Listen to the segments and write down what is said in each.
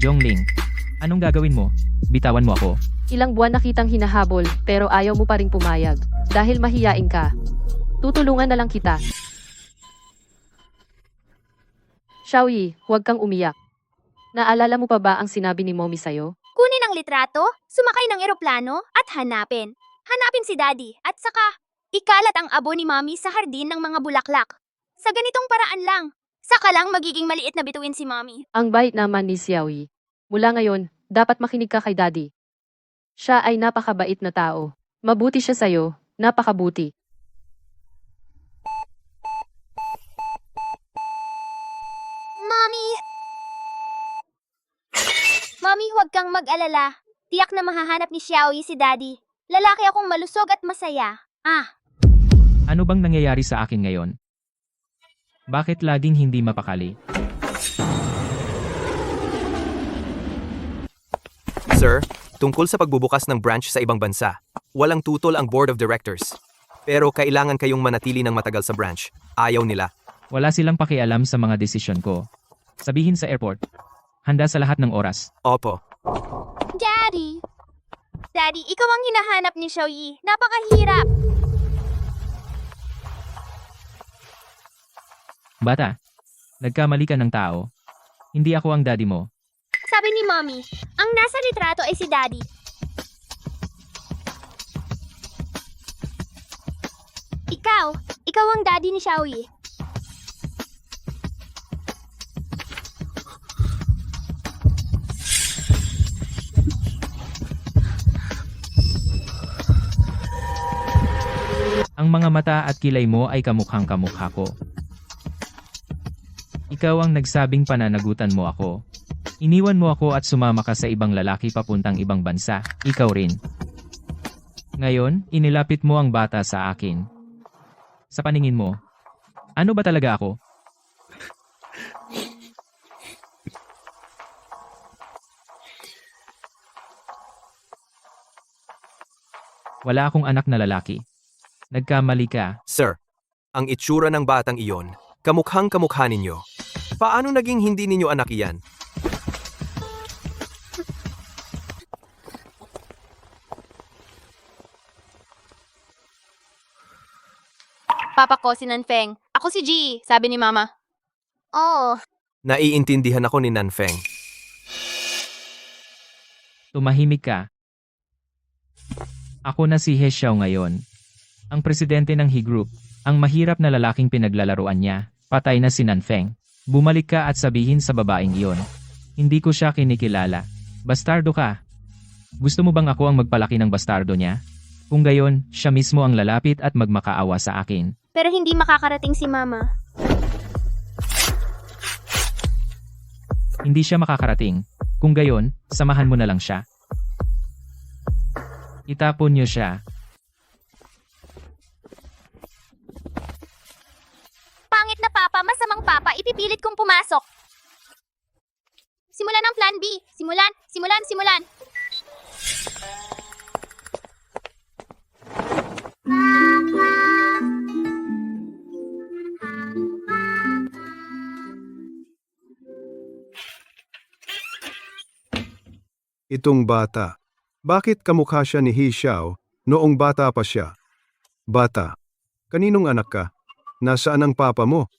Jongling, anong gagawin mo? Bitawan mo ako. Ilang buwan na kitang hinahabol, pero ayaw mo pa ring pumayag. Dahil mahiyain ka. Tutulungan na lang kita. Xiaoyi, huwag kang umiyak. Naalala mo pa ba ang sinabi ni Mommy sa'yo? Kunin ang litrato, sumakay ng eroplano, at hanapin. Hanapin si Daddy, at saka, ikalat ang abo ni Mommy sa hardin ng mga bulaklak. Sa ganitong paraan lang, saka lang magiging maliit na bituin si Mommy. Ang bait naman ni Xiaoyi. Mula ngayon, dapat makinig ka kay Daddy. Siya ay napakabait na tao. Mabuti siya sa'yo, napakabuti. Mommy! Mommy, huwag kang mag-alala. Tiyak na mahahanap ni Xiaoyi si Daddy. Lalaki akong malusog at masaya. Ano bang nangyayari sa akin ngayon? Bakit laging hindi mapakali? Sir, tungkol sa pagbubukas ng branch sa ibang bansa, walang tutol ang Board of Directors. Pero kailangan kayong manatili ng matagal sa branch. Ayaw nila. Wala silang pakialam sa mga desisyon ko. Sabihin sa airport, handa sa lahat ng oras. Opo. Daddy! Daddy, ikaw ang hinahanap ni Xiaoyi. Napakahirap! Bata, nagkamali ka ng tao. Hindi ako ang daddy mo. Sabi ni Mommy, ang nasa litrato ay si Daddy. Ikaw ang daddy ni Xiaoyi. Ang mga mata at kilay mo ay kamukhang kamukha ko. Ikaw ang nagsabing pananagutan mo ako. Iniwan mo ako at sumama ka sa ibang lalaki papuntang ibang bansa. Ikaw rin. Ngayon, inilapit mo ang bata sa akin. Sa paningin mo, ano ba talaga ako? Wala akong anak na lalaki. Nagkamali ka. Sir, ang itsura ng batang iyon, kamukhang kamukha ninyo. Paano naging hindi ninyo anak iyan? Papa ko si Nanfeng. Ako si Ji, sabi ni Mama. Oh, Naiintindihan ako ni Nanfeng. Tumahimik ka. Ako na si He Xiao ngayon. Ang presidente ng He Group, ang mahirap na lalaking pinaglalaruan niya, patay na si Nanfeng. Bumalik ka at sabihin sa babaeng iyon. Hindi ko siya kinikilala. Bastardo ka. Gusto mo bang ako ang magpalaki ng bastardo niya? Kung gayon, siya mismo ang lalapit at magmakaawa sa akin. pero hindi makakarating si Mama. Hindi siya makakarating. Kung gayon, samahan mo na lang siya. Itapon niyo siya. Pangit na Papa, masamang Papa, ipipilit kong pumasok. Simulan ang plan B. Simulan. Itong bata. Bakit kamukha siya ni He Xiao noong bata pa siya? Bata. Kaninong anak ka? Nasaan ang papa mo?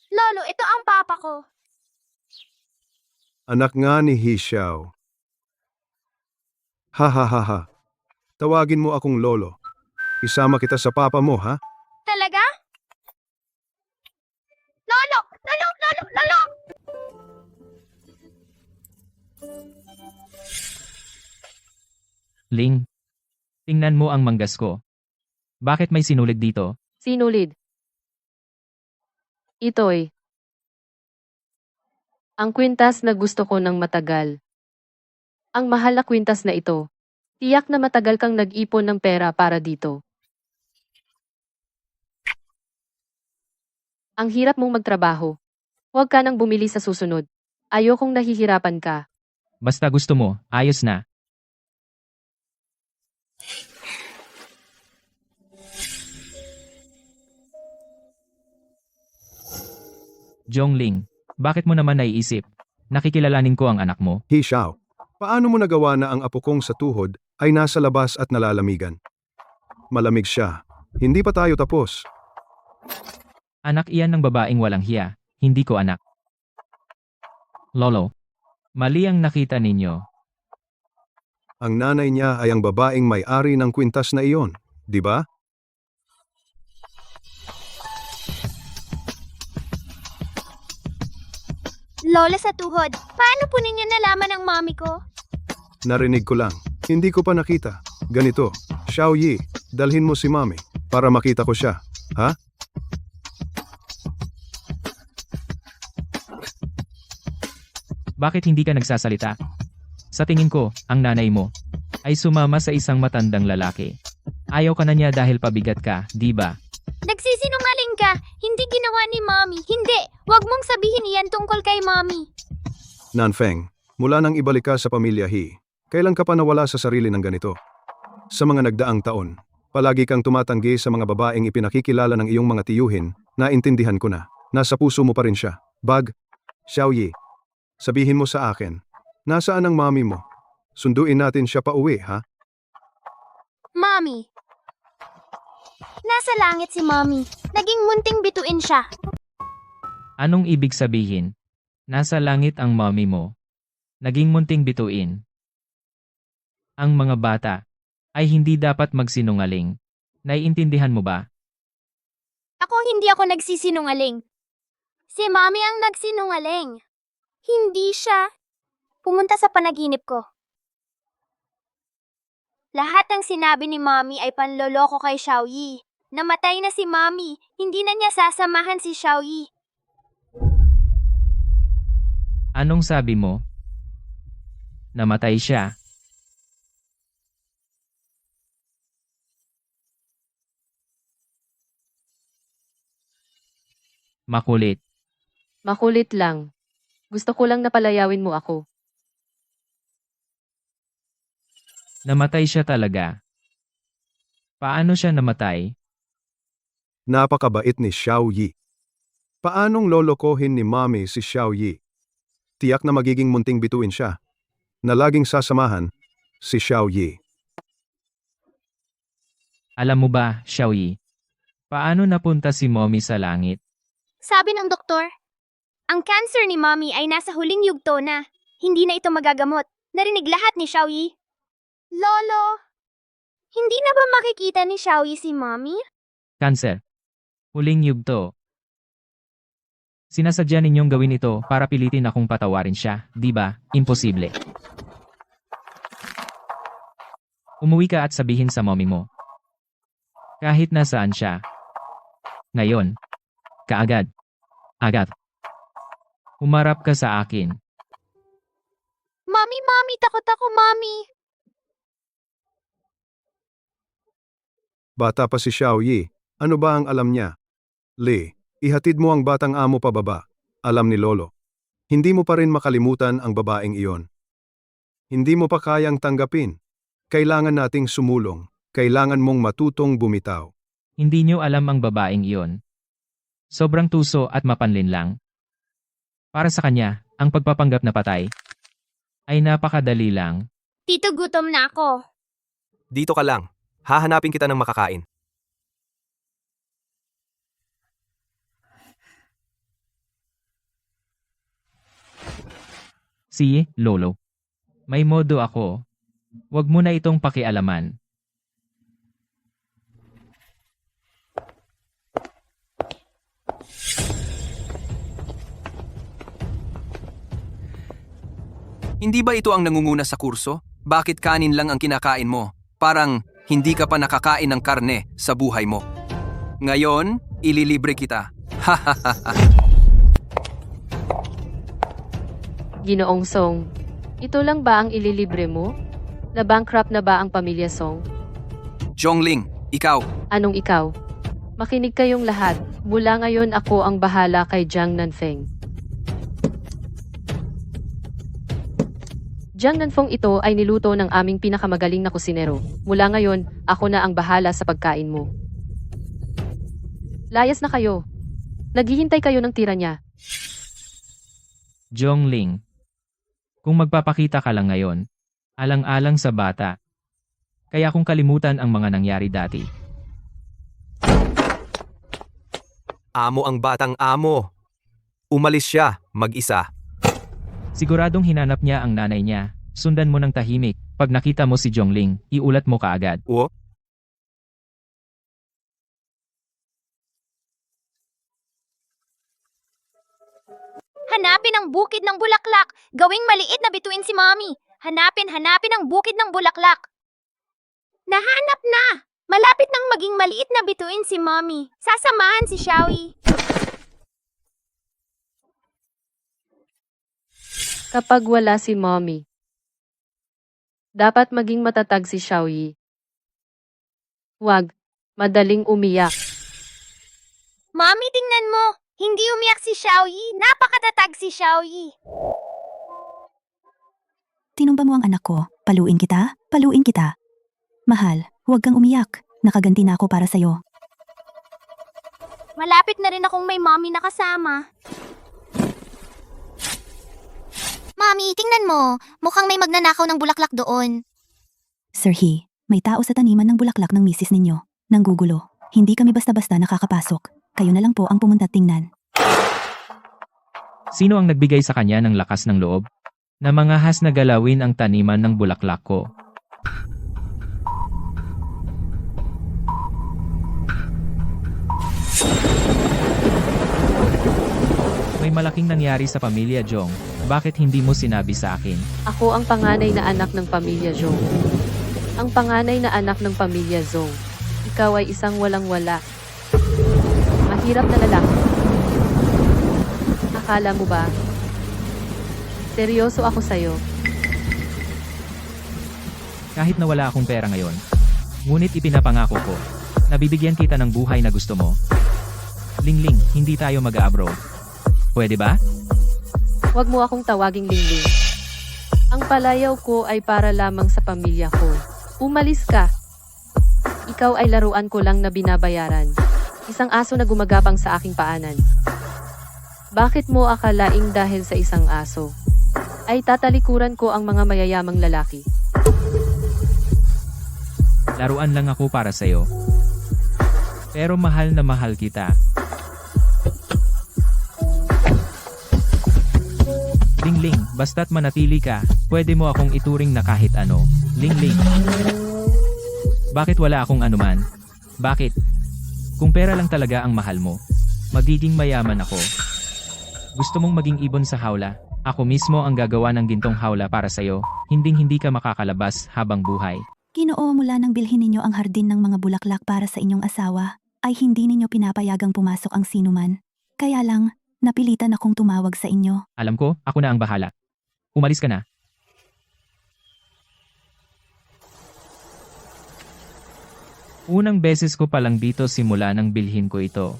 Lolo, ito ang Papa ko. Anak nga ni He Xiao. Ha ha ha ha. Tawagin mo akong lolo. Isama kita sa papa mo, ha? Talaga? Lolo! Ling, tingnan mo ang manggas ko. Bakit may sinulid dito? Sinulid. Ito'y ang kwintas na gusto ko ng matagal. Ang mahal na kwintas na ito. Tiyak na matagal kang nag-ipon ng pera para dito. Ang hirap mong magtrabaho. Huwag ka nang bumili sa susunod. Ayokong nahihirapan ka. Basta gusto mo, ayos na. Zhongling, bakit mo naman naiisip? Nakikilalanin ko ang anak mo. He Xiao, paano mo nagawa na ang apo kong sa tuhod ay nasa labas at nalalamigan? Malamig siya. Hindi pa tayo tapos. Anak iyan ng babaeng walang hiya, hindi ko anak. Lolo, mali ang nakita ninyo. Ang nanay niya ay ang babaeng may-ari ng kwintas na iyon, di ba? Lola sa tuhod, paano po ninyo nalaman ang mommy ko? Narinig ko lang. Hindi ko pa nakita. Ganito, Xiao Yi, dalhin mo si Mami para makita ko siya. Ha? Bakit hindi ka nagsasalita? Sa tingin ko, ang nanay mo ay sumama sa isang matandang lalaki. Ayaw ka na niya dahil pabigat ka, di ba? Nagsisinungaling ka! Hindi ginawa ni mommy! Hindi! Huwag mong sabihin iyan tungkol kay mommy! Nanfeng, mula nang ibalik ka sa pamilya He, kailan ka pa nawala sa sarili ng ganito? Sa mga nagdaang taon, palagi kang tumatanggi sa mga babaeng ipinakikilala ng iyong mga tiyuhin, naintindihan ko na. Nasa puso mo pa rin siya. Bag, Xiao Yi, sabihin mo sa akin, nasaan ang mami mo? Sunduin natin siya pa uwi, ha? Mommy! Nasa langit si mommy. Naging munting bituin siya. Anong ibig sabihin? Nasa langit ang mommy mo. Naging munting bituin. Ang mga bata ay hindi dapat magsinungaling. Naiintindihan mo ba? Hindi ako nagsisinungaling. Si mommy ang nagsinungaling. Hindi siya. Pumunta sa panaginip ko. Lahat ng sinabi ni mommy ay panloloko kay Xiao Yi. Namatay na si mommy. Hindi na niya sasamahan si Xiao Yi. Anong sabi mo? Namatay siya. Makulit. Makulit lang. Gusto ko lang napalayawin mo ako. Namatay siya talaga. Paano siya namatay? Napakabait ni Xiao Yi. Paanong lolokohin ni Mami si Xiao Yi? Tiyak na magiging munting bituin siya. Na laging sasamahan si Xiao Yi. Alam mo ba, Xiao Yi? Paano napunta si Mommy sa langit? Sabi ng doktor, ang cancer ni mommy ay nasa huling yugto na. Hindi na ito magagamot. Narinig lahat ni Xiao Yi. Lolo, hindi na ba makikita ni Xiao Yi si mommy? Cancer. Huling yugto. Sinasadya ninyong gawin ito para pilitin akong patawarin siya, di ba? Imposible. Umuwi ka at sabihin sa mommy mo. Kahit nasaan siya. Ngayon. Kaagad. Agad. Humarap ka sa akin. Mommy, takot ako, mommy. Bata pa si Xiao Yi. Ano ba ang alam niya? Li, ihatid mo ang batang amo pababa. Alam ni Lolo. Hindi mo pa rin makalimutan ang babaeng iyon. Hindi mo pa kayang tanggapin. Kailangan nating sumulong. Kailangan mong matutong bumitaw. Hindi niyo alam ang babaeng iyon. Sobrang tuso at mapanlin lang. Para sa kanya, ang pagpapanggap na patay ay napakadali lang. Tito, gutom na ako. Dito ka lang. Hahanapin kita ng makakain. Si Lolo. May modo ako. Huwag mo na itong pakialaman. Hindi ba ito ang nangunguna sa kurso? Bakit kanin lang ang kinakain mo? Parang hindi ka pa nakakain ng karne sa buhay mo. Ngayon, ililibre kita. Ginoong Song, ito lang ba ang ililibre mo? Na-bankrupt na ba ang pamilya Song? Zhongling, ikaw. Anong ikaw? Makinig kayong lahat. Mula ngayon ako ang bahala kay Jiang Nanfeng. Jiang Nanfeng ito ay niluto ng aming pinakamagaling na kusinero. Mula ngayon, ako na ang bahala sa pagkain mo. Layas na kayo. Naghihintay kayo ng tira niya. Zhongling, kung magpapakita ka lang ngayon, alang-alang sa bata. Kaya kung kalimutan ang mga nangyari dati. Amo ang batang amo. Umalis siya, mag-isa. Siguradong hinanap niya ang nanay niya. Sundan mo ng tahimik. Pag nakita mo si Zhongling, iulat mo kaagad. O, Hanapin ang bukid ng bulaklak. Gawing maliit na bituin si Mommy. Hanapin ang bukid ng bulaklak. Nahanap na! Malapit nang maging maliit na bituin si Mommy. Sasamahan si Xiaoyi. Kapag wala si Mommy, dapat maging matatag si Xiaoyi. Huwag madaling umiyak. Mommy, tingnan mo. Hindi umiyak si Xiaoyi. Napakatatag si Xiaoyi. Tinumba mo ang anak ko. Paluin kita? Paluin kita. Mahal, huwag kang umiyak. Nakaganti na ako para sa'yo. Malapit na rin akong may Mommy na kasama. Mommy, tingnan mo. Mukhang may magnanakaw ng bulaklak doon. Sir He, may tao sa taniman ng bulaklak ng misis ninyo. Nanggugulo. Hindi kami basta-basta nakakapasok. Kayo na lang po ang pumunta tingnan. Sino ang nagbigay sa kanya ng lakas ng loob? Na mangahas na galawin ang taniman ng bulaklak ko. May malaking nangyari sa pamilya Zhong. Bakit hindi mo sinabi sa akin? Ako ang panganay na anak ng pamilya Zhong. Ang panganay na anak ng pamilya Zhong. Ikaw ay isang walang-wala. Mahirap na lalaki. Akala mo ba? Seryoso ako sa'yo. Kahit na wala akong pera ngayon. Ngunit ipinapangako ko. Nabibigyan kita ng buhay na gusto mo. Lingling, hindi tayo mag-abroad. Pwede ba? Huwag mo akong tawaging Lingling. Ang palayaw ko ay para lamang sa pamilya ko. Umalis ka. Ikaw ay laruan ko lang na binabayaran. Isang aso na gumagapang sa aking paanan. Bakit mo akalaing dahil sa isang aso ay tatalikuran ko ang mga mayayamang lalaki? Laruan lang ako para sa'yo. Pero mahal na mahal kita. Lingling, basta't manatili ka, pwede mo akong ituring na kahit ano. Lingling. Bakit wala akong anuman? Bakit? Kung pera lang talaga ang mahal mo, magiging mayaman ako. Gusto mong maging ibon sa hawla? Ako mismo ang gagawa ng gintong hawla para sa'yo, hinding-hindi ka makakalabas habang buhay. Ginoo, mula nang bilhin ninyo ang hardin ng mga bulaklak para sa inyong asawa, ay hindi ninyo pinapayagang pumasok ang sinuman. Kaya lang, napilitan akong tumawag sa inyo. Alam ko, ako na ang bahala. Umalis ka na. Unang beses ko palang dito simula nang bilhin ko ito.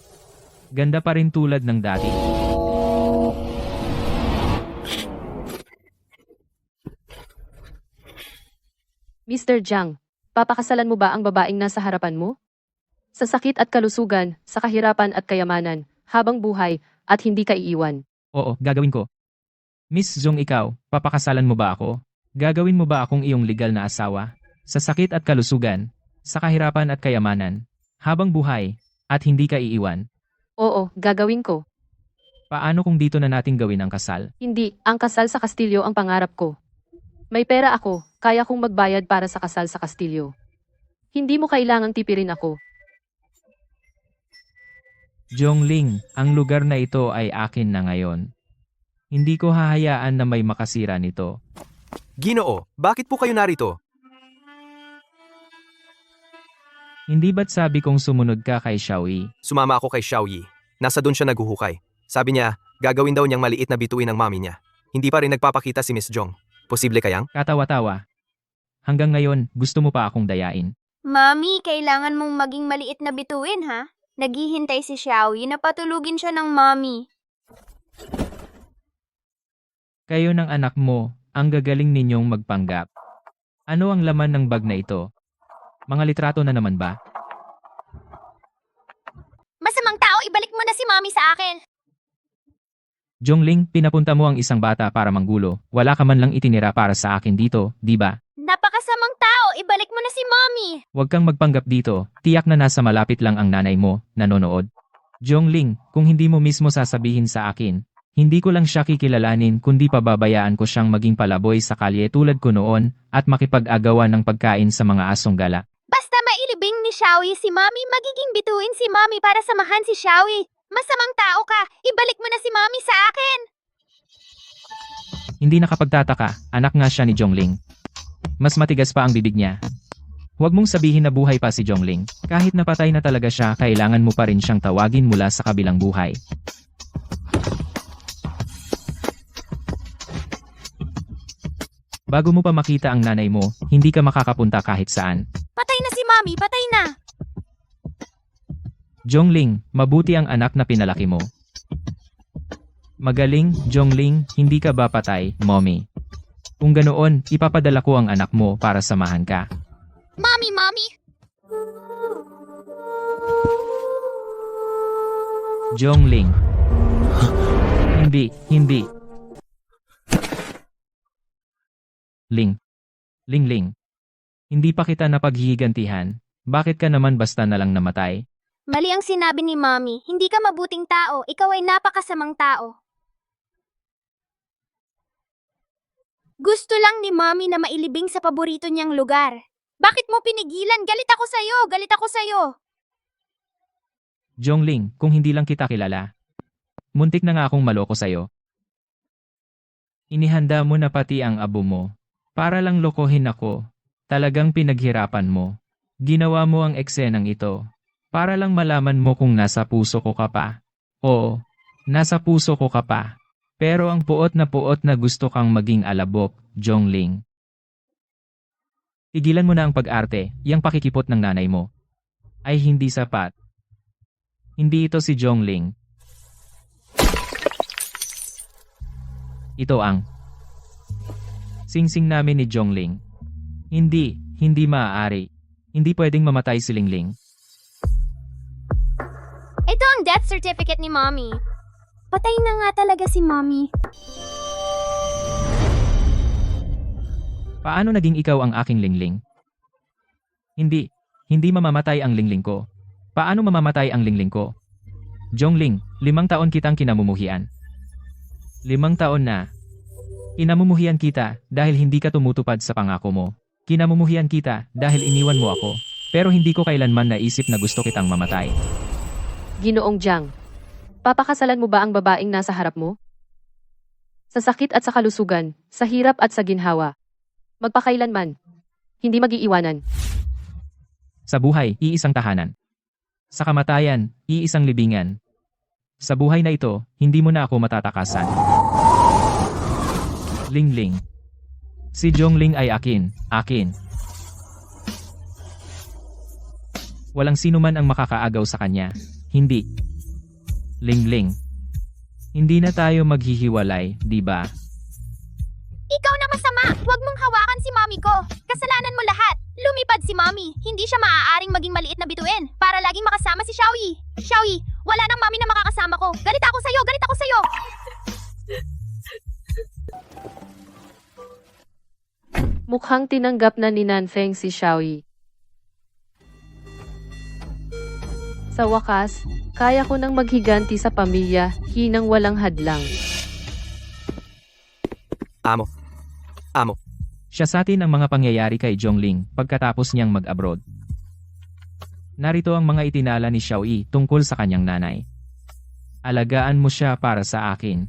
Ganda pa rin tulad ng dati. Mr. Jiang, papakasalan mo ba ang babaeng nasa harapan mo? Sa sakit at kalusugan, sa kahirapan at kayamanan, habang buhay, at hindi ka iiwan. Oo, gagawin ko. Miss Zhong, ikaw, papakasalan mo ba ako? Gagawin mo ba akong iyong legal na asawa? Sa sakit at kalusugan, sa kahirapan at kayamanan, habang buhay, at hindi ka iiwan. Oo, gagawin ko. Paano kung dito na nating gawin ang kasal? Hindi, ang kasal sa Kastilyo ang pangarap ko. May pera ako, kaya kong magbayad para sa kasal sa Kastilyo. Hindi mo kailangang tipirin ako. Zhongling, ang lugar na ito ay akin na ngayon. Hindi ko hahayaan na may makasira nito. Ginoo, bakit po kayo narito? Hindi ba't sabi kong sumunod ka kay Xiaoyi? Sumama ako kay Xiaoyi. Nasa doon siya naghuhukay. Sabi niya, gagawin daw niyang maliit na bituin ng mami niya. Hindi pa rin nagpapakita si Miss Zhong. Posible kayang? Katawa-tawa. Hanggang ngayon, gusto mo pa akong dayain. Mommy, kailangan mong maging maliit na bituin, ha? Naghihintay si Xiaoyi na patulugin siya ng Mommy. Kayo ng anak mo, ang gagaling ninyong magpanggap. Ano ang laman ng bag na ito? Mga litrato na naman ba? Masamang tao, ibalik mo na si Mommy sa akin. Zhongling, pinapunta mo ang isang bata para manggulo. Wala ka man lang itinira para sa akin dito, di ba? Napakasamang tao, ibalik mo na si Mommy! Huwag kang magpanggap dito, tiyak na nasa malapit lang ang nanay mo, nanonood. Zhongling, kung hindi mo mismo sasabihin sa akin, hindi ko lang siya kikilalanin kundi pababayaan ko siyang maging palaboy sa kalye tulad ko noon at makipag-agawan ng pagkain sa mga asong gala. Basta mailibing ni Xiaoyi si Mommy, magiging bituin si Mommy para samahan si Xiaoyi. Masamang tao ka, ibalik mo na si Mommy sa akin! Hindi nakapagtataka, anak nga siya ni Zhongling. Mas matigas pa ang bibig niya. Huwag mong sabihin na buhay pa si Zhongling. Kahit napatay na talaga siya, kailangan mo pa rin siyang tawagin mula sa kabilang buhay. Bago mo pa makita ang nanay mo, hindi ka makakapunta kahit saan. Patay na si Mommy, patay na! Zhongling, mabuti ang anak na pinalaki mo. Magaling, Zhongling, hindi ka ba patay, mommy? Kung ganoon, ipapadala ko ang anak mo para samahan ka. Mommy, Mommy! Zhongling. Hindi. Ling. Ling. Hindi pa kita napaghihigantihan. Bakit ka naman basta na lang namatay? Mali ang sinabi ni Mommy, hindi ka mabuting tao, ikaw ay napakasamang tao. Gusto lang ni Mommy na mailibing sa paborito niyang lugar. Bakit mo pinigilan? Galit ako sa'yo! Zhongling, kung hindi lang kita kilala. Muntik na nga akong maloko sa'yo. Inihanda mo na pati ang abo mo. Para lang lokohin ako. Talagang pinaghirapan mo. Ginawa mo ang eksenang ito. Para lang malaman mo kung nasa puso ko ka pa. Oo, nasa puso ko ka pa. Pero ang puot na gusto kang maging alabok, Zhongling. Tigilan mo na ang pag-arte, yang pakikipot ng nanay mo. Ay hindi sapat. Hindi ito si Zhongling. Ito ang singsing namin ni Zhongling. Hindi maaari. Hindi pwedeng mamatay si Lingling. Ito ang death certificate ni Mommy. Patay na nga talaga si Mommy. Paano naging ikaw ang aking Lingling? Hindi mamamatay ang Lingling ko. Paano mamamatay ang Lingling ko? Zhongling, 5 taon kitang kinamumuhian. 5 taon na. Kinamumuhian kita dahil hindi ka tumutupad sa pangako mo. Kinamumuhian kita dahil iniwan mo ako. Pero hindi ko kailanman naisip na gusto kitang mamatay. Ginoong Jiang, papakasalan mo ba ang babaeng nasa harap mo? Sa sakit at sa kalusugan, sa hirap at sa ginhawa. Magpakailanman. Hindi mag-iiwanan. Sa buhay, iisang tahanan. Sa kamatayan, iisang libingan. Sa buhay na ito, hindi mo na ako matatakasan. Lingling. Si Zhongling ay akin. Walang sino man ang makakaagaw sa kanya. Hindi. Lingling. Hindi na tayo maghihiwalay, di ba? Ikaw na masama! Huwag mong hawakan si Mommy ko! Kasalanan mo lahat! Lumipad si Mommy! Hindi siya maaaring maging maliit na bituin para laging makasama si Xiaoyi! Xiaoyi, wala nang Mommy na makakasama ko! Galit ako sa'yo! Mukhang tinanggap na ni Nanfeng si Xiaoyi. Sa wakas, kaya ko nang maghiganti sa pamilya, hinang walang hadlang. Amo. Siya sa atin ang mga pangyayari kay Zhongling pagkatapos niyang mag-abroad. Narito ang mga itinala ni Xiaoyi tungkol sa kanyang nanay. Alagaan mo siya para sa akin.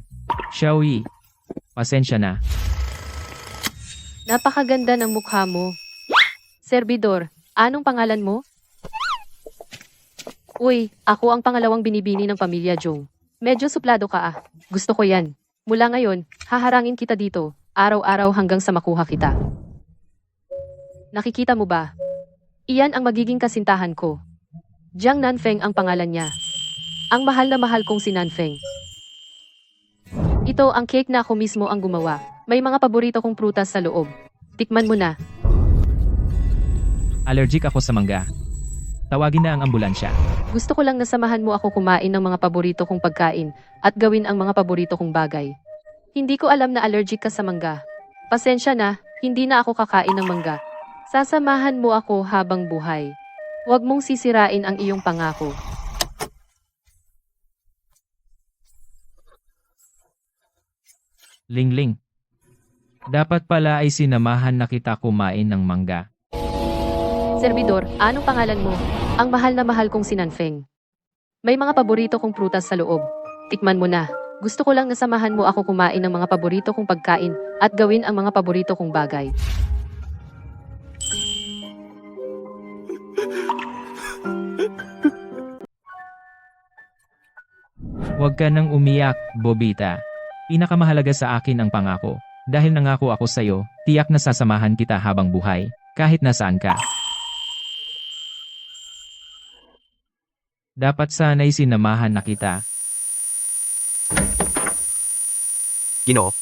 Xiaoyi, pasensya na. Napakaganda ng mukha mo. Servidor, anong pangalan mo? Uy, ako ang pangalawang binibini ng pamilya Zhong. Medyo suplado ka ah. Gusto ko yan. Mula ngayon, haharangin kita dito, araw-araw hanggang sa makuha kita. Nakikita mo ba? Iyan ang magiging kasintahan ko. Jiang Nanfeng ang pangalan niya. Ang mahal na mahal kong si Nanfeng. Ito ang cake na ako mismo ang gumawa. May mga paborito kong prutas sa loob. Tikman mo na. Allergic ako sa mangga. tawagin na ang ambulansya. Gusto ko lang na samahan mo ako kumain ng mga paborito kong pagkain at gawin ang mga paborito kong bagay. Hindi ko alam na allergic ka sa mangga. Pasensya na, hindi na ako kakain ng mangga. Sasamahan mo ako habang buhay. Huwag mong sisirain ang iyong pangako. Lingling. Dapat pala ay sinamahan na kita kumain ng mangga. Servidor, anong pangalan mo? Ang mahal na mahal kong si Nanfeng. May mga paborito kong prutas sa loob. Tikman mo na. Gusto ko lang nasamahan mo ako kumain ng mga paborito kong pagkain at gawin ang mga paborito kong bagay. Huwag ka nang umiyak, Bobita. Pinakamahalaga sa akin ang pangako. Dahil nangako ako sa'yo, tiyak na sasamahan kita habang buhay, kahit nasaan ka. Dapat sana'y sinamahan na kita. Ginoo.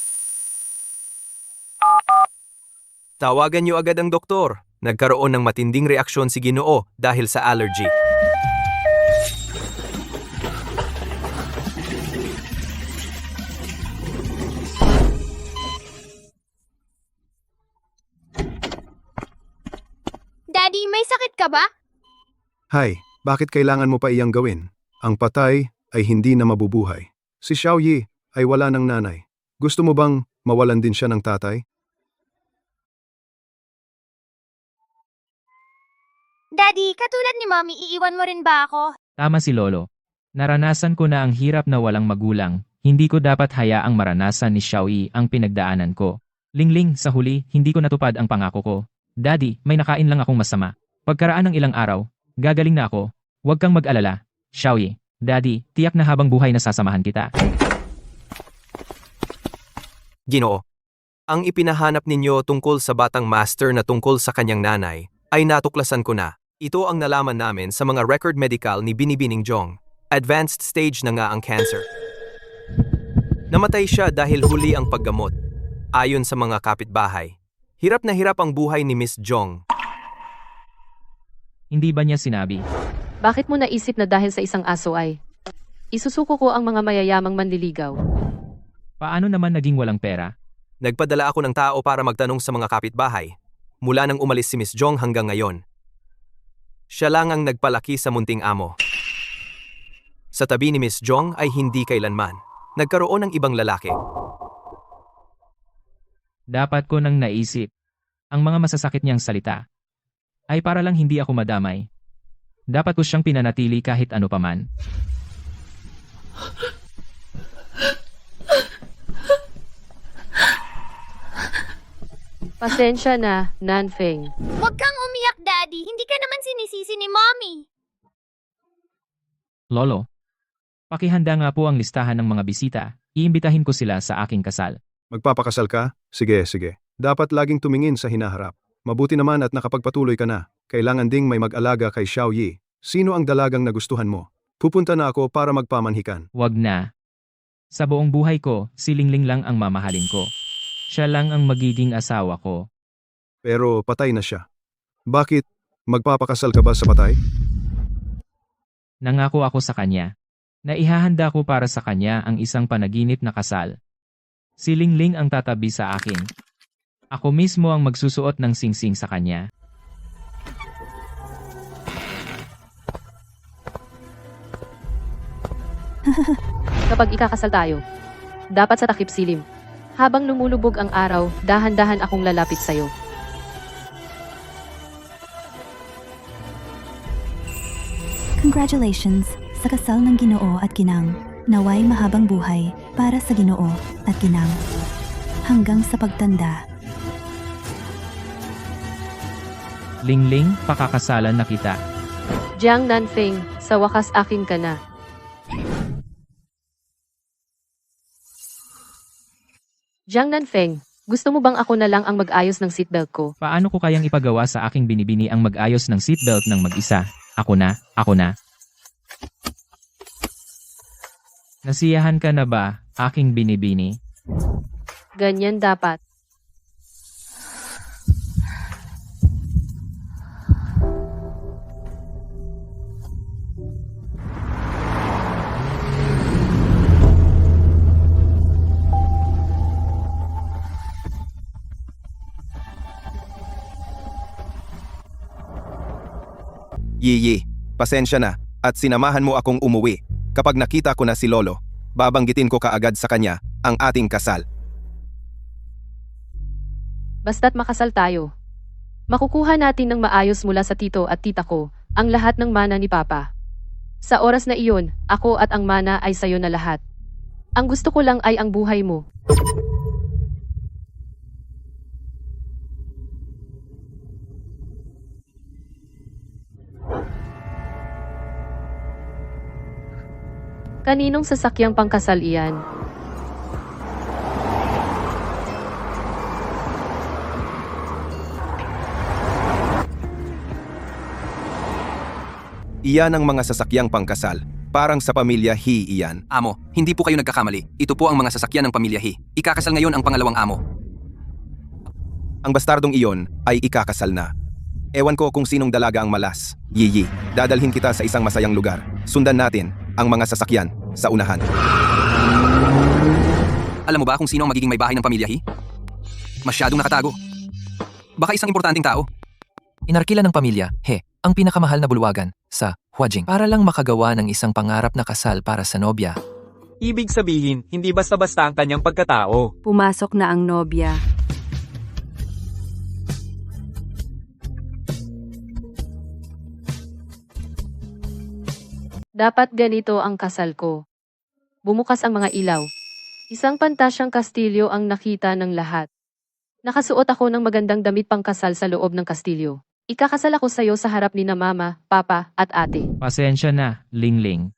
Tawagan niyo agad ang doktor. Nagkaroon ng matinding reaksyon si Ginoo dahil sa allergy. Daddy, may sakit ka ba? Hay, bakit kailangan mo pa iyang gawin? Ang patay ay hindi na mabubuhay. Si Xiaoyi ay wala ng nanay. Gusto mo bang mawalan din siya ng tatay? Daddy, katulad ni Mommy, iiwan mo rin ba ako? Tama si Lolo. Naranasan ko na ang hirap na walang magulang. Hindi ko dapat hayaang maranasan ni Xiaoyi ang pinagdaanan ko. Lingling, sa huli, hindi ko natupad ang pangako ko. Daddy, may nakain lang akong masama. Pagkaraan ng ilang araw, gagaling na ako. Huwag kang mag-alala. Xiaoyi, Daddy, tiyak na habang buhay na sasamahan kita. Ginoo. Ang ipinahanap ninyo tungkol sa batang master na tungkol sa kanyang nanay ay natuklasan ko na. Ito ang nalaman namin sa mga record medical ni Binibining Jong. Advanced stage na nga ang cancer. Namatay siya dahil huli ang paggamot. Ayon sa mga kapitbahay, hirap na hirap ang buhay ni Miss Jong. Hindi ba niya sinabi? Bakit mo naisip na dahil sa isang aso ay isusuko ko ang mga mayayamang manliligaw? Paano naman naging walang pera? Nagpadala ako ng tao para magtanong sa mga kapitbahay. Mula nang umalis si Miss Jong hanggang ngayon. Siya lang ang nagpalaki sa munting amo. Sa tabi ni Miss Jong ay hindi kailanman nagkaroon ng ibang lalaki. Dapat ko nang naisip. Ang mga masasakit niyang salita ay para lang hindi ako madamay. Dapat ko siyang pinanatili kahit ano paman. Pasensya na, Nanfeng. Huwag kang umiyak, Daddy. Hindi ka naman sinisisi ni Mommy. Lolo, pakihanda nga po ang listahan ng mga bisita. Iimbitahin ko sila sa aking kasal. Magpapakasal ka? Sige, sige. Dapat laging tumingin sa hinaharap. Mabuti naman at nakapagpatuloy ka na. Kailangan ding may mag-alaga kay Xiaoyi. Sino ang dalagang nagustuhan mo? Pupunta na ako para magpamanhikan. Wag na. Sa buong buhay ko, si Lingling lang ang mamahalin ko. Siya lang ang magiging asawa ko. Pero patay na siya. Bakit? Magpapakasal ka ba sa patay? Nangako ako sa kanya na ihahanda ko para sa kanya ang isang panaginip na kasal. Si Lingling ang tatabi sa akin. Ako mismo ang magsusuot ng singsing sa kanya. Kapag ikakasal tayo, dapat sa takip silim. Habang lumulubog ang araw, dahan-dahan akong lalapit sa'yo. Congratulations sa kasal ng Ginoo at Ginang. Naway mahabang buhay para sa Ginoo at Ginang. Hanggang sa pagtanda. Lingling, pakakasalan na kita. Jiang Nanfeng, sa wakas akin ka na. Jiang Nanfeng, gusto mo bang ako na lang ang mag-ayos ng seatbelt ko? Paano ko kayang ipagawa sa aking binibini ang mag-ayos ng seatbelt ng mag-isa? Ako na. Nasiyahan ka na ba, aking binibini? Ganyan dapat. Yiyi, pasensya na at sinamahan mo akong umuwi. Kapag nakita ko na si Lolo, babanggitin ko kaagad sa kanya ang ating kasal. Basta't makasal tayo. Makukuha natin ng maayos mula sa tito at tita ko ang lahat ng mana ni Papa. Sa oras na iyon, ako at ang mana ay sayo na lahat. Ang gusto ko lang ay ang buhay mo. Kaninong sasakyang pangkasal iyan? Iyan ang mga sasakyang pangkasal. Parang sa pamilya He iyan. Amo, hindi po kayo nagkakamali. Ito po ang mga sasakyan ng pamilya He. Ikakasal ngayon ang pangalawang amo. Ang bastardong iyon ay ikakasal na. Ewan ko kung sinong dalaga ang malas. Yiyi, dadalhin kita sa isang masayang lugar. Sundan natin ang mga sasakyan sa unahan. Alam mo ba kung sino ang magiging may bahay ng pamilya He? Masyadong nakatago. Baka isang importanteng tao. Inarkila ng pamilya, He, ang pinakamahal na bulwagan sa Huajing para lang makagawa ng isang pangarap na kasal para sa nobya. Ibig sabihin, hindi basta-basta ang kanyang pagkatao. Pumasok na ang nobya. Dapat ganito ang kasal ko. Bumukas ang mga ilaw. Isang pantasyang kastilyo ang nakita ng lahat. Nakasuot ako ng magandang damit pangkasal sa loob ng kastilyo. Ikakasal ako sa iyo sa harap ni na mama, papa, at ate. Pasensya na, Lingling.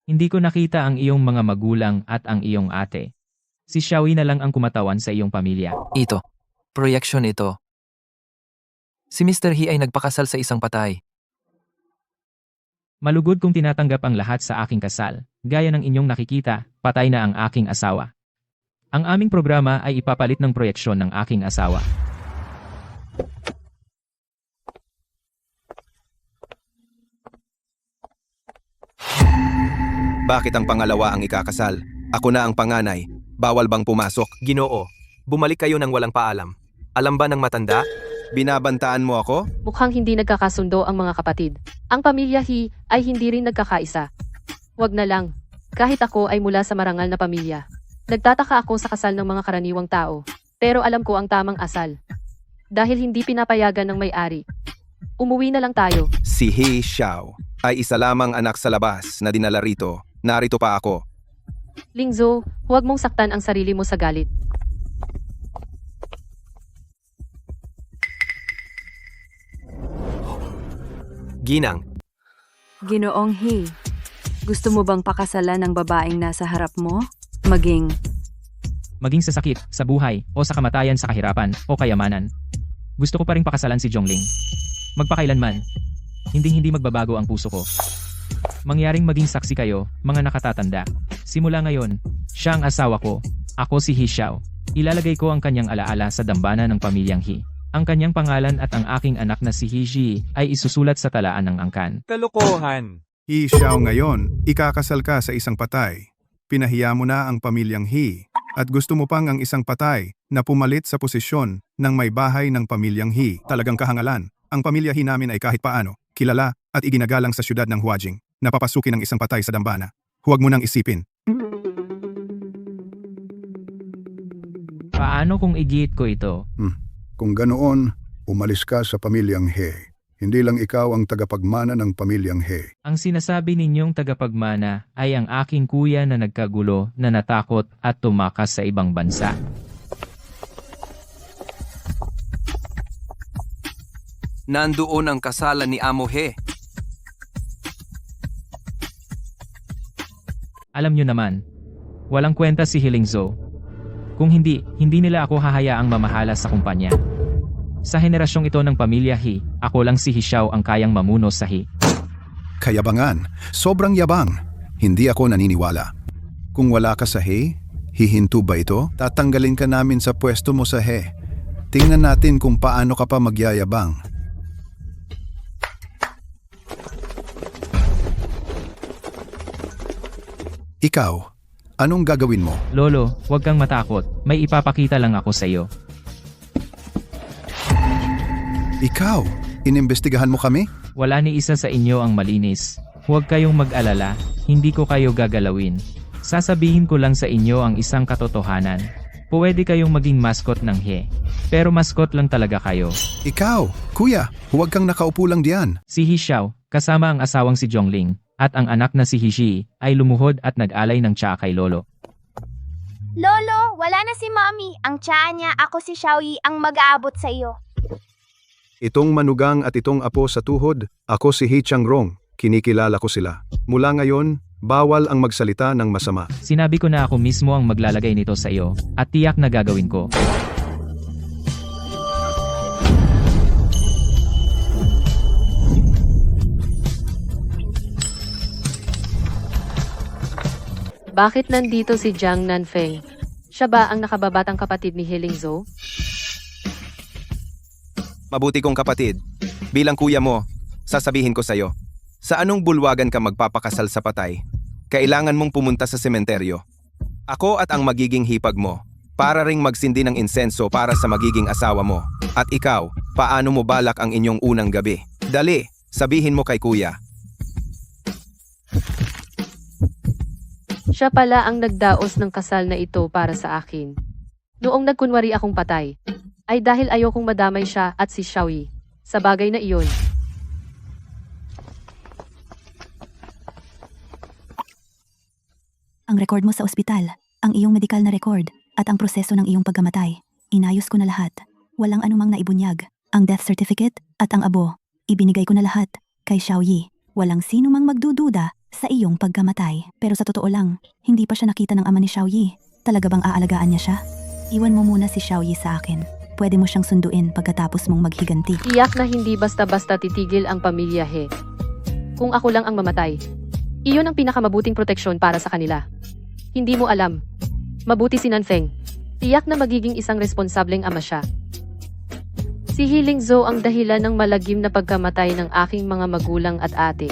Hindi ko nakita ang iyong mga magulang at ang iyong ate. Si Xiaoyi na lang ang kumatawan sa iyong pamilya. Ito, proyeksyon ito. Si Mr. He ay nagpakasal sa isang patay. Malugod kung tinatanggap ang lahat sa aking kasal. Gaya ng inyong nakikita, patay na ang aking asawa. Ang aming programa ay ipapalit ng proyeksyon ng aking asawa. Bakit ang pangalawa ang ikakasal? Ako na ang panganay. Bawal bang pumasok? Ginoo, bumalik kayo ng walang paalam. Alam ba ng matanda? Binabantaan mo ako? Mukhang hindi nagkakasundo ang mga kapatid. Ang pamilya He ay hindi rin nagkakaisa. Wag na lang. Kahit ako ay mula sa marangal na pamilya. Nagtataka ako sa kasal ng mga karaniwang tao. Pero alam ko ang tamang asal. Dahil hindi pinapayagan ng may-ari. Umuwi na lang tayo. Si He Xiao ay isa lamang anak sa labas na dinala rito. Narito pa ako. Lingzo, huwag mong saktan ang sarili mo sa galit. Ginang, Ginoong He, gusto mo bang pakasalan ng babaeng nasa harap mo? Maging Maging sa sakit, sa buhay, o sa kamatayan sa kahirapan, o kayamanan. Gusto ko pa rin pakasalan si Zhongling. Magpakailanman. Hindi magbabago ang puso ko. Mangyaring maging saksi kayo, mga nakatatanda. Simula ngayon, siya ang asawa ko. Ako si He Xiao. Ilalagay ko ang kanyang alaala sa dambana ng pamilyang He. Ang kanyang pangalan at ang aking anak na si He Ji ay isusulat sa talaan ng angkan. Kalokohan. He Xiao ngayon, ikakasal ka sa isang patay. Pinahiya mo na ang pamilyang He. At gusto mo pang ang isang patay na pumalit sa posisyon ng may bahay ng pamilyang He. Talagang kahangalan. Ang pamilya He namin ay kahit paano, kilala at iginagalang sa syudad ng Huajing. Napapasukin ng isang patay sa dambana. Huwag mo nang isipin. Paano kung igiit ko ito? Kung ganoon, umalis ka sa pamilyang He. Hindi lang ikaw ang tagapagmana ng pamilyang He. Ang sinasabi ninyong tagapagmana ay ang aking kuya na nagkagulo, na natakot at tumakas sa ibang bansa. Nandoon ang kasalan ni Amo He. Alam nyo naman, walang kwenta si Hilingzo. Kung hindi nila ako hahayaang mamahala sa kumpanya. Sa henerasyong ito ng pamilya He, ako lang si He Xiao ang kayang mamuno sa He. Kayabangan. Sobrang yabang. Hindi ako naniniwala. Kung wala ka sa He, hihinto ba ito? Tatanggalin ka namin sa pwesto mo sa He. Tingnan natin kung paano ka pa magyayabang. Ikaw, anong gagawin mo? Lolo, huwag kang matakot, may ipapakita lang ako sa iyo. Ikaw, Inimbestigahan mo kami? Wala ni isa sa inyo ang malinis. Huwag kayong mag-alala, hindi ko kayo gagalawin. Sasabihin ko lang sa inyo ang isang katotohanan. Pwede kayong maging mascot ng He. Pero mascot lang talaga kayo. Ikaw, kuya, huwag kang nakaupo lang diyan. Si He Xiao, kasama ang asawang si Zhongling, at ang anak na si He Shi, ay lumuhod at nag-alay ng tsaa kay Lolo. Lolo, wala na si Mommy. Ang tiyan niya, ako si Xiaoyi ang mag-aabot sa iyo. Itong manugang at itong apo sa tuhod, ako si He Changrong. Kinikilala ko sila. Mula ngayon, bawal ang magsalita ng masama. Sinabi ko na ako mismo ang maglalagay nito sa iyo, at tiyak na gagawin ko. Bakit nandito si Jiang Nanfeng? Siya ba ang nakababatang kapatid ni He Lingzhou? Mabuti kong kapatid. Bilang kuya mo, sasabihin ko sa'yo. Sa anong bulwagan ka magpapakasal sa patay? Kailangan mong pumunta sa sementeryo. Ako at ang magiging hipag mo, para ring magsindi ng insenso para sa magiging asawa mo. At ikaw, paano mo balak ang inyong unang gabi? Dali, sabihin mo kay kuya. Siya pala ang nagdaos ng kasal na ito para sa akin. Noong nagkunwari akong patay, ay dahil ayokong madamay siya at si Xiaoyi. Sa bagay na iyon. Ang record mo sa ospital, ang iyong medical na record, at ang proseso ng iyong pagkamatay. Inayos ko na lahat. Walang anumang naibunyag. Ang death certificate at ang abo. Ibinigay ko na lahat kay Xiaoyi. Walang sino mang magdududa sa iyong pagkamatay. Pero sa totoo lang, hindi pa siya nakita ng ama ni Xiaoyi. Talaga bang aalagaan niya siya? Iwan mo muna si Xiaoyi sa akin. Pwede mo siyang sunduin pagkatapos mong maghiganti. Tiyak na hindi basta-basta titigil ang pamilya He. Kung ako lang ang mamatay, iyon ang pinakamabuting proteksyon para sa kanila. Hindi mo alam. Mabuti si Nanfeng. Tiyak na magiging isang responsableng ama siya. Si He Lingzhou ang dahilan ng malagim na pagkamatay ng aking mga magulang at ate.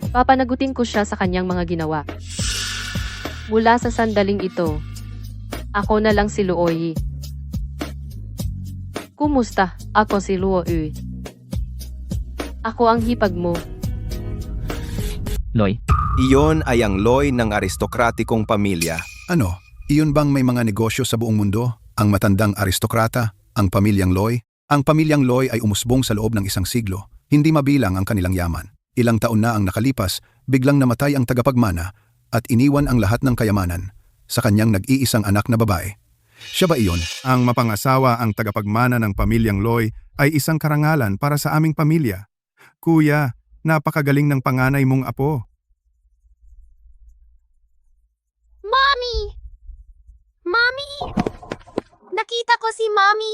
Papanagutin ko siya sa kanyang mga ginawa. Mula sa sandaling ito, ako na lang si Luoyi. Kumusta? Ako si Luoyi. Ako ang hipag mo. Loy, Iyon ay ang loy ng aristokratikong pamilya. Ano, iyon bang may mga negosyo sa buong mundo? Ang matandang aristokrata, ang pamilyang Loy? Ang pamilyang Loy ay umusbong sa loob ng isang siglo. Hindi mabilang ang kanilang yaman. Ilang taon na ang nakalipas, biglang namatay ang tagapagmana at iniwan ang lahat ng kayamanan sa kanyang nag-iisang anak na babae. Siya ba iyon? Ang mapangasawa ang tagapagmana ng pamilyang Loy ay isang karangalan para sa aming pamilya. Kuya, napakagaling ng panganay mong apo. Mommy! Mommy! Nakita ko si Mommy.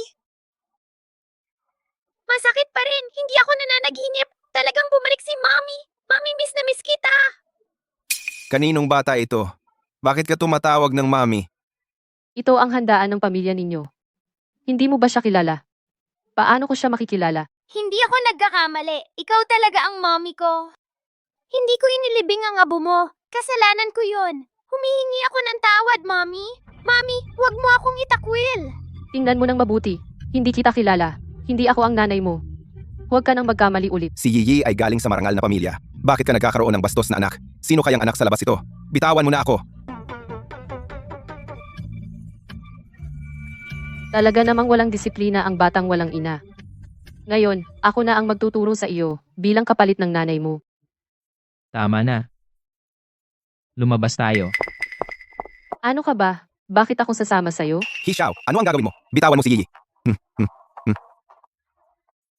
Masakit pa rin. Hindi ako nananaginip. Talagang bumalik si Mommy. Mommy, miss na miss kita. Kaninong bata ito? Bakit ka tumatawag ng mami? Ito ang handaan ng pamilya ninyo. Hindi mo ba siya kilala? Paano ko siya makikilala? Hindi ako nagkakamali. Ikaw talaga ang mommy ko. Hindi ko inilibing ang abo mo. Kasalanan ko yun. Humihingi ako ng tawad, Mommy. Mommy, huwag mo akong itakwil. Tingnan mo ng mabuti. Hindi kita kilala. Hindi ako ang nanay mo. Huwag ka nang magkamali ulit. Si Yiyi ay galing sa marangal na pamilya. Bakit ka nagkakaroon ng bastos na anak? Sino kayang anak sa labas ito? Bitawan mo na ako. Talaga namang walang disiplina ang batang walang ina. Ngayon, ako na ang magtuturo sa iyo bilang kapalit ng nanay mo. tama na. Lumabas tayo. Ano ka ba? Bakit ako sasama sa'yo? He Xiao, ano ang gagawin mo? Bitawan mo si Yiyi.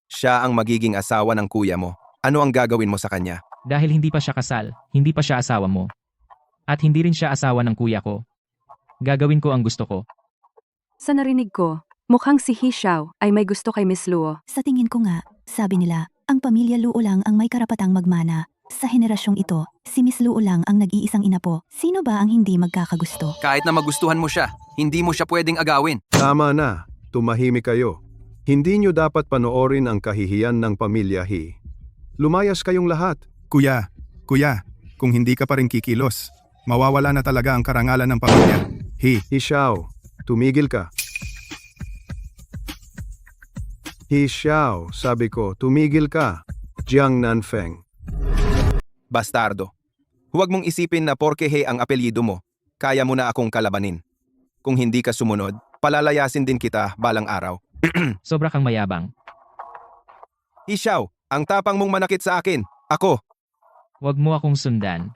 Siya ang magiging asawa ng kuya mo. Ano ang gagawin mo sa kanya? Dahil hindi pa siya kasal, hindi pa siya asawa mo. At hindi rin siya asawa ng kuya ko. Gagawin ko ang gusto ko. Sa narinig ko, mukhang si He Xiao ay may gusto kay Miss Luo. Sa tingin ko nga, sabi nila, ang pamilya Luo lang ang may karapatang magmana. Sa henerasyong ito, si Miss Luo lang ang nag-iisang ina po. Sino ba ang hindi magkakagusto? Kahit na magustuhan mo siya, hindi mo siya pwedeng agawin. Tama na, tumahimik kayo. Hindi nyo dapat panoorin ang kahihiyan ng pamilya He. Lumayas kayong lahat. Kuya, kung hindi ka pa rin kikilos, mawawala na talaga ang karangalan ng pamilya. He Xiao, tumigil ka. He Xiao, sabi ko, tumigil ka. Jiang Nanfeng. Bastardo. Huwag mong isipin na porke He ang apelyido mo, kaya mo na akong kalabanin. Kung hindi ka sumunod, palalayasin din kita balang araw. Sobra kang mayabang. He Xiao, ang tapang mong manakit sa akin. Ako. Huwag mo akong sundan.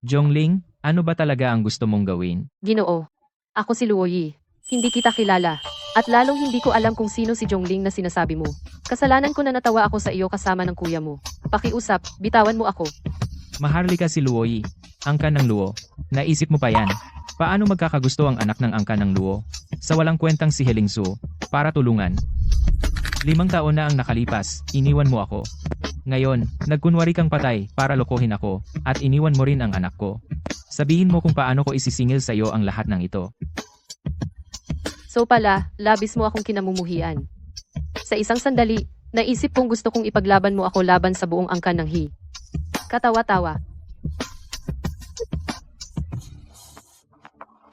Zhongling, ano ba talaga ang gusto mong gawin? Ginoo, ako si Luo Yi. Hindi kita kilala. At lalong hindi ko alam kung sino si Zhongling na sinasabi mo. Kasalanan ko na natawa ako sa iyo kasama ng kuya mo. Pakiusap, bitawan mo ako. Maharlika si Luo Yi, angkan ng Luo. Naisip mo pa yan? Paano magkakagusto ang anak ng angkan ng Luo? Sa walang kwentang si Helingsu, para tulungan. 5 taon na ang nakalipas, iniwan mo ako. Ngayon, nagkunwari kang patay para lokohin ako, at iniwan mo rin ang anak ko. Sabihin mo kung paano ko isisingil sa iyo ang lahat ng ito. So pala, labis mo akong kinamumuhian. Sa isang sandali, naisip kong gusto kong ipaglaban mo ako laban sa buong angkan ng He. Katawa-tawa.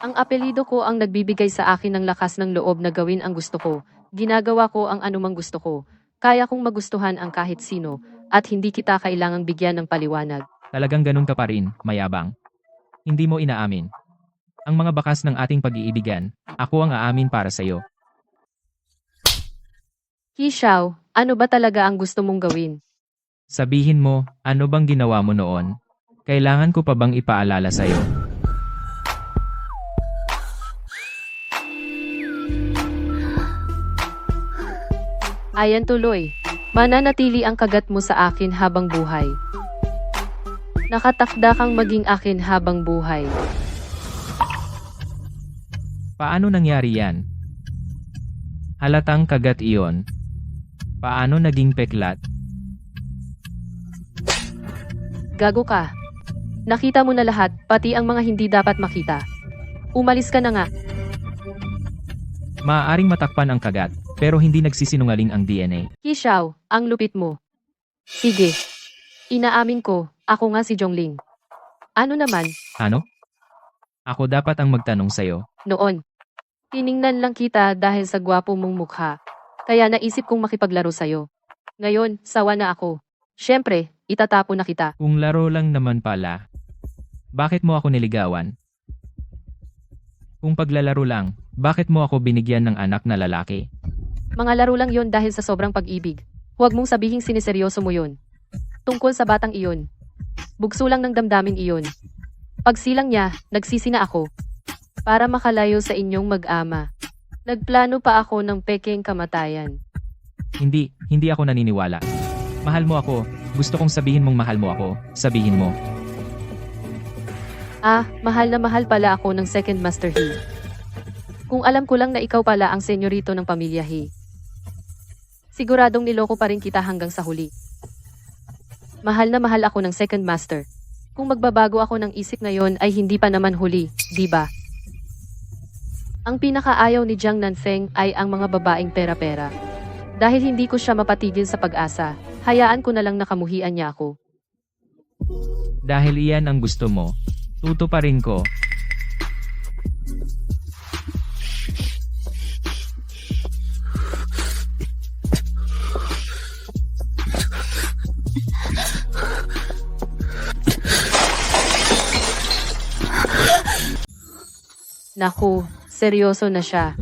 Ang apelido ko ang nagbibigay sa akin ng lakas ng loob na gawin ang gusto ko. Ginagawa ko ang anumang gusto ko. Kaya kong magustuhan ang kahit sino, at hindi kita kailangang bigyan ng paliwanag. Talagang ganun ka pa rin, mayabang. Hindi mo inaamin. Ang mga bakas ng ating pag-iibigan, ako ang aamin para sa iyo. He Xiao, ano ba talaga ang gusto mong gawin? Sabihin mo, ano bang ginawa mo noon? Kailangan ko pa bang ipaalala sa iyo? Ayan tuloy. Mananatili ang kagat mo sa akin habang buhay. Nakatakda kang maging akin habang buhay. Paano nangyari yan? Halatang kagat iyon. Paano naging peklat? Gago ka. Nakita mo na lahat, pati ang mga hindi dapat makita. Umalis ka na nga. Maaaring matakpan ang kagat, pero hindi nagsisinungaling ang DNA. He Xiao, ang lupit mo. Sige. Inaamin ko, ako nga si Zhongling. Ano naman, Ano? Ako dapat ang magtanong sa'yo. noon? Tiningnan lang kita dahil sa gwapo mong mukha. Kaya naisip kong makipaglaro sa'yo. Ngayon, sawa na ako. Siyempre, itatapo na kita. Kung laro lang naman pala, bakit mo ako niligawan? Kung paglalaro lang, bakit mo ako binigyan ng anak na lalaki? Mga laro lang yon dahil sa sobrang pag-ibig. Huwag mong sabihing siniseryoso mo yon. Tungkol sa batang iyon. Bugso lang ng damdamin iyon. Pagsilang niya, nagsisi na ako. Para makalayo sa inyong mag-ama. Nagplano pa ako ng pekeng kamatayan. Hindi ako naniniwala. Mahal mo ako, gusto kong sabihin mong mahal mo ako, sabihin mo. Ah, mahal na mahal pala ako ng Second Master He. Kung alam ko lang na ikaw pala ang senyorito ng pamilya He. Siguradong niloko pa rin kita hanggang sa huli. Mahal na mahal ako ng Second Master. Kung magbabago ako ng isip ngayon ay hindi pa naman huli, di ba? Ang pinakaayaw ni Jiang Nanfeng ay ang mga babaeng pera-pera. Dahil hindi ko siya mapatigil sa pag-asa, hayaan ko na lang nakamuhian niya ako. Dahil iyan ang gusto mo, tutuparin ko. Naku, seryoso na siya.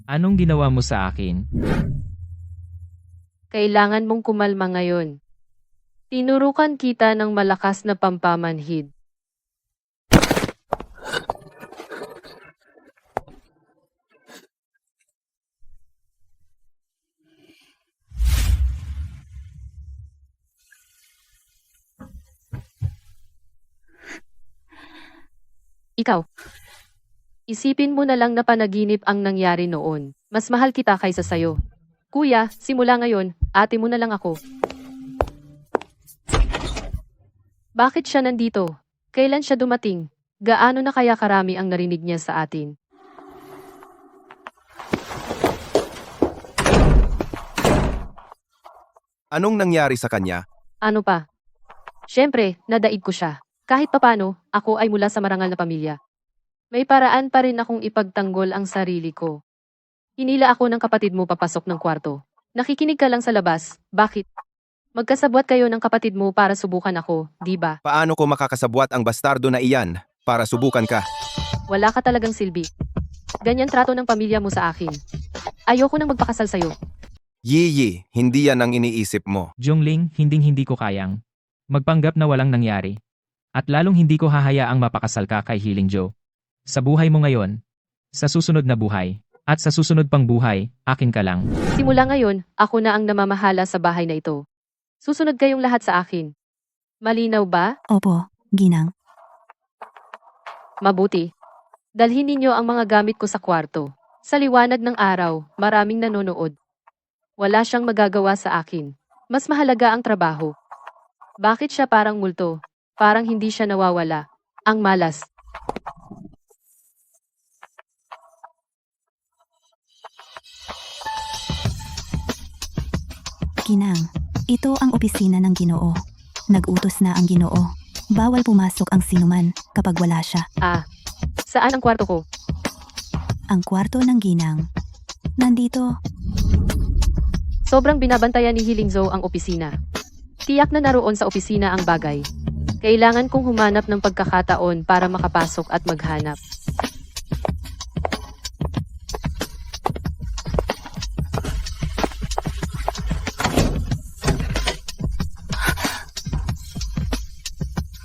Anong ginawa mo sa akin? Kailangan mong kumalma ngayon. Tinurukan kita ng malakas na pampamanhid. Ikaw. Isipin mo na lang na panaginip ang nangyari noon. Mas mahal kita kaysa sayo. Kuya, simula ngayon, ate mo na lang ako. Bakit siya nandito? Kailan siya dumating? Gaano na kaya karami ang narinig niya sa atin? Anong nangyari sa kanya? Ano pa? Siyempre, nadaig ko siya. Kahit papano, ako ay mula sa marangal na pamilya. May paraan pa rin akong ipagtanggol ang sarili ko. Hinila ako ng kapatid mo papasok ng kwarto. Nakikinig ka lang sa labas. Bakit? Magkasabwat kayo ng kapatid mo para subukan ako, di ba? Paano ko makakasabwat ang bastardo na iyan para subukan ka? Wala ka talagang silbi. Ganyan trato ng pamilya mo sa akin. Ayoko nang magpakasal sa'yo. Yi, hindi yan ang iniisip mo. Jongling, hindi ko kayang magpanggap na walang nangyari. At lalong hindi ko hahayaang mapakasal ka kay Healing Joe. Sa buhay mo ngayon, sa susunod na buhay, at sa susunod pang buhay, akin ka lang. Simula ngayon, ako na ang namamahala sa bahay na ito. Susunod kayong lahat sa akin. Malinaw ba? Opo, ginang. Mabuti. Dalhin ninyo ang mga gamit ko sa kwarto. Sa liwanag ng araw, maraming nanonood. Wala siyang magagawa sa akin. Mas mahalaga ang trabaho. Bakit siya parang multo? Parang hindi siya nawawala. Ang malas. Ginang, ito ang opisina ng Ginoo. Nag-utos na ang Ginoo. Bawal pumasok ang sinuman kapag wala siya. Saan ang kwarto ko? Ang kwarto ng Ginang. Nandito. Sobrang binabantayan ni Healing Zoe ang opisina. Tiyak na naroon sa opisina ang bagay. Kailangan kong humanap ng pagkakataon para makapasok at maghanap.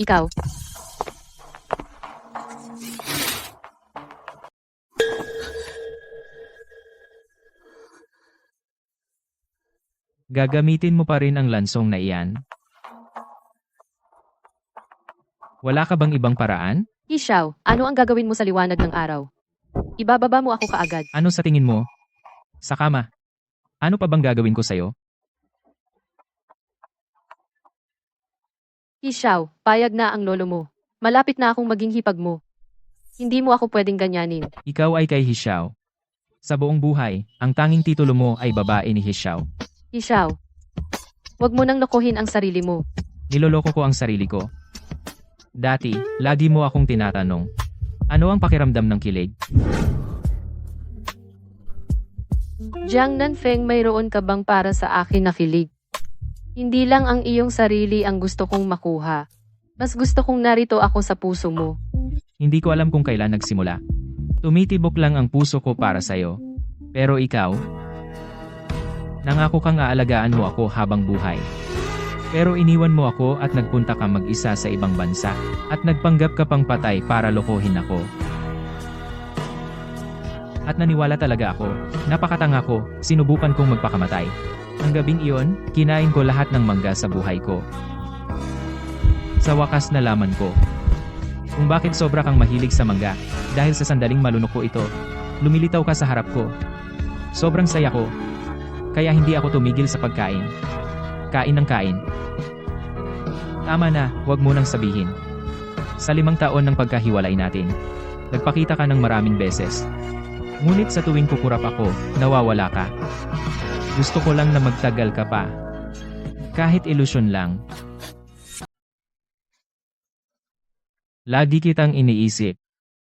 Ikaw. Gagamitin mo pa rin ang lansong na iyan? Wala ka bang ibang paraan? Hishaw, ano ang gagawin mo sa liwanag ng araw? Ibababa mo ako kaagad. Ano sa tingin mo? Sa kama. Ano pa bang gagawin ko sa'yo? Hishaw, payag na ang lolo mo. Malapit na akong maging hipag mo. Hindi mo ako pwedeng ganyanin. Ikaw ay kay Hishaw. Sa buong buhay, ang tanging titulo mo ay babae ni Hishaw. Hishaw, wag mo nang lokohin ang sarili mo. Niloloko ko ang sarili ko. Dati, lagi mo akong tinatanong, ano ang pakiramdam ng kilig? Jiang Nanfeng, mayroon ka bang para sa akin na kilig? Hindi lang ang iyong sarili ang gusto kong makuha. Mas gusto kong narito ako sa puso mo. Hindi ko alam kung kailan nagsimula. Tumitibok lang ang puso ko para sa'yo. Pero ikaw, nangako kang aalagaan mo ako habang buhay. Pero iniwan mo ako at nagpunta ka mag-isa sa ibang bansa. At nagpanggap ka pang patay para lokohin ako. At naniwala talaga ako. Napakatanga ko, sinubukan kong magpakamatay. Ang gabing iyon, kinain ko lahat ng mangga sa buhay ko. Sa wakas nalaman ko kung bakit sobra kang mahilig sa mangga. Dahil sa sandaling malunok ko ito, lumilitaw ka sa harap ko. Sobrang saya ko. Kaya hindi ako tumigil sa pagkain. Kain ng kain. Tama na, wag mo nang sabihin. Sa 5 taon ng pagkahiwalay natin, nagpakita ka ng maraming beses. Ngunit sa tuwing kukurap ako, nawawala ka. Gusto ko lang na magtagal ka pa. Kahit ilusyon lang. Lagi kitang iniisip.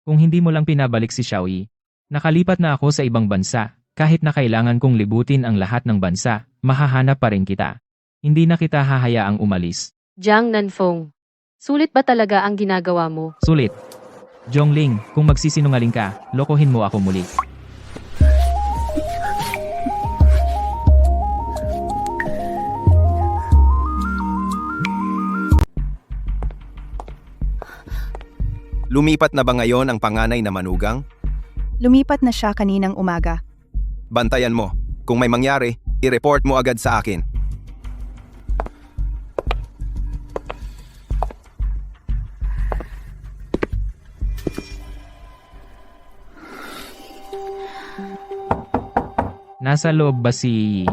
Kung hindi mo lang pinabalik si Xiaoyi, nakalipat na ako sa ibang bansa. Kahit na kailangan kong libutin ang lahat ng bansa, mahahanap pa rin kita. Hindi na kita hahayaang umalis. Jiang Nanfeng, sulit ba talaga ang ginagawa mo? Sulit. Zhongling, kung magsisinungaling ka, lokohin mo ako muli. Lumipat na ba ngayon ang panganay na manugang? Lumipat na siya kaninang umaga. Bantayan mo. Kung may mangyari, i-report mo agad sa akin. Nasa loob ba si...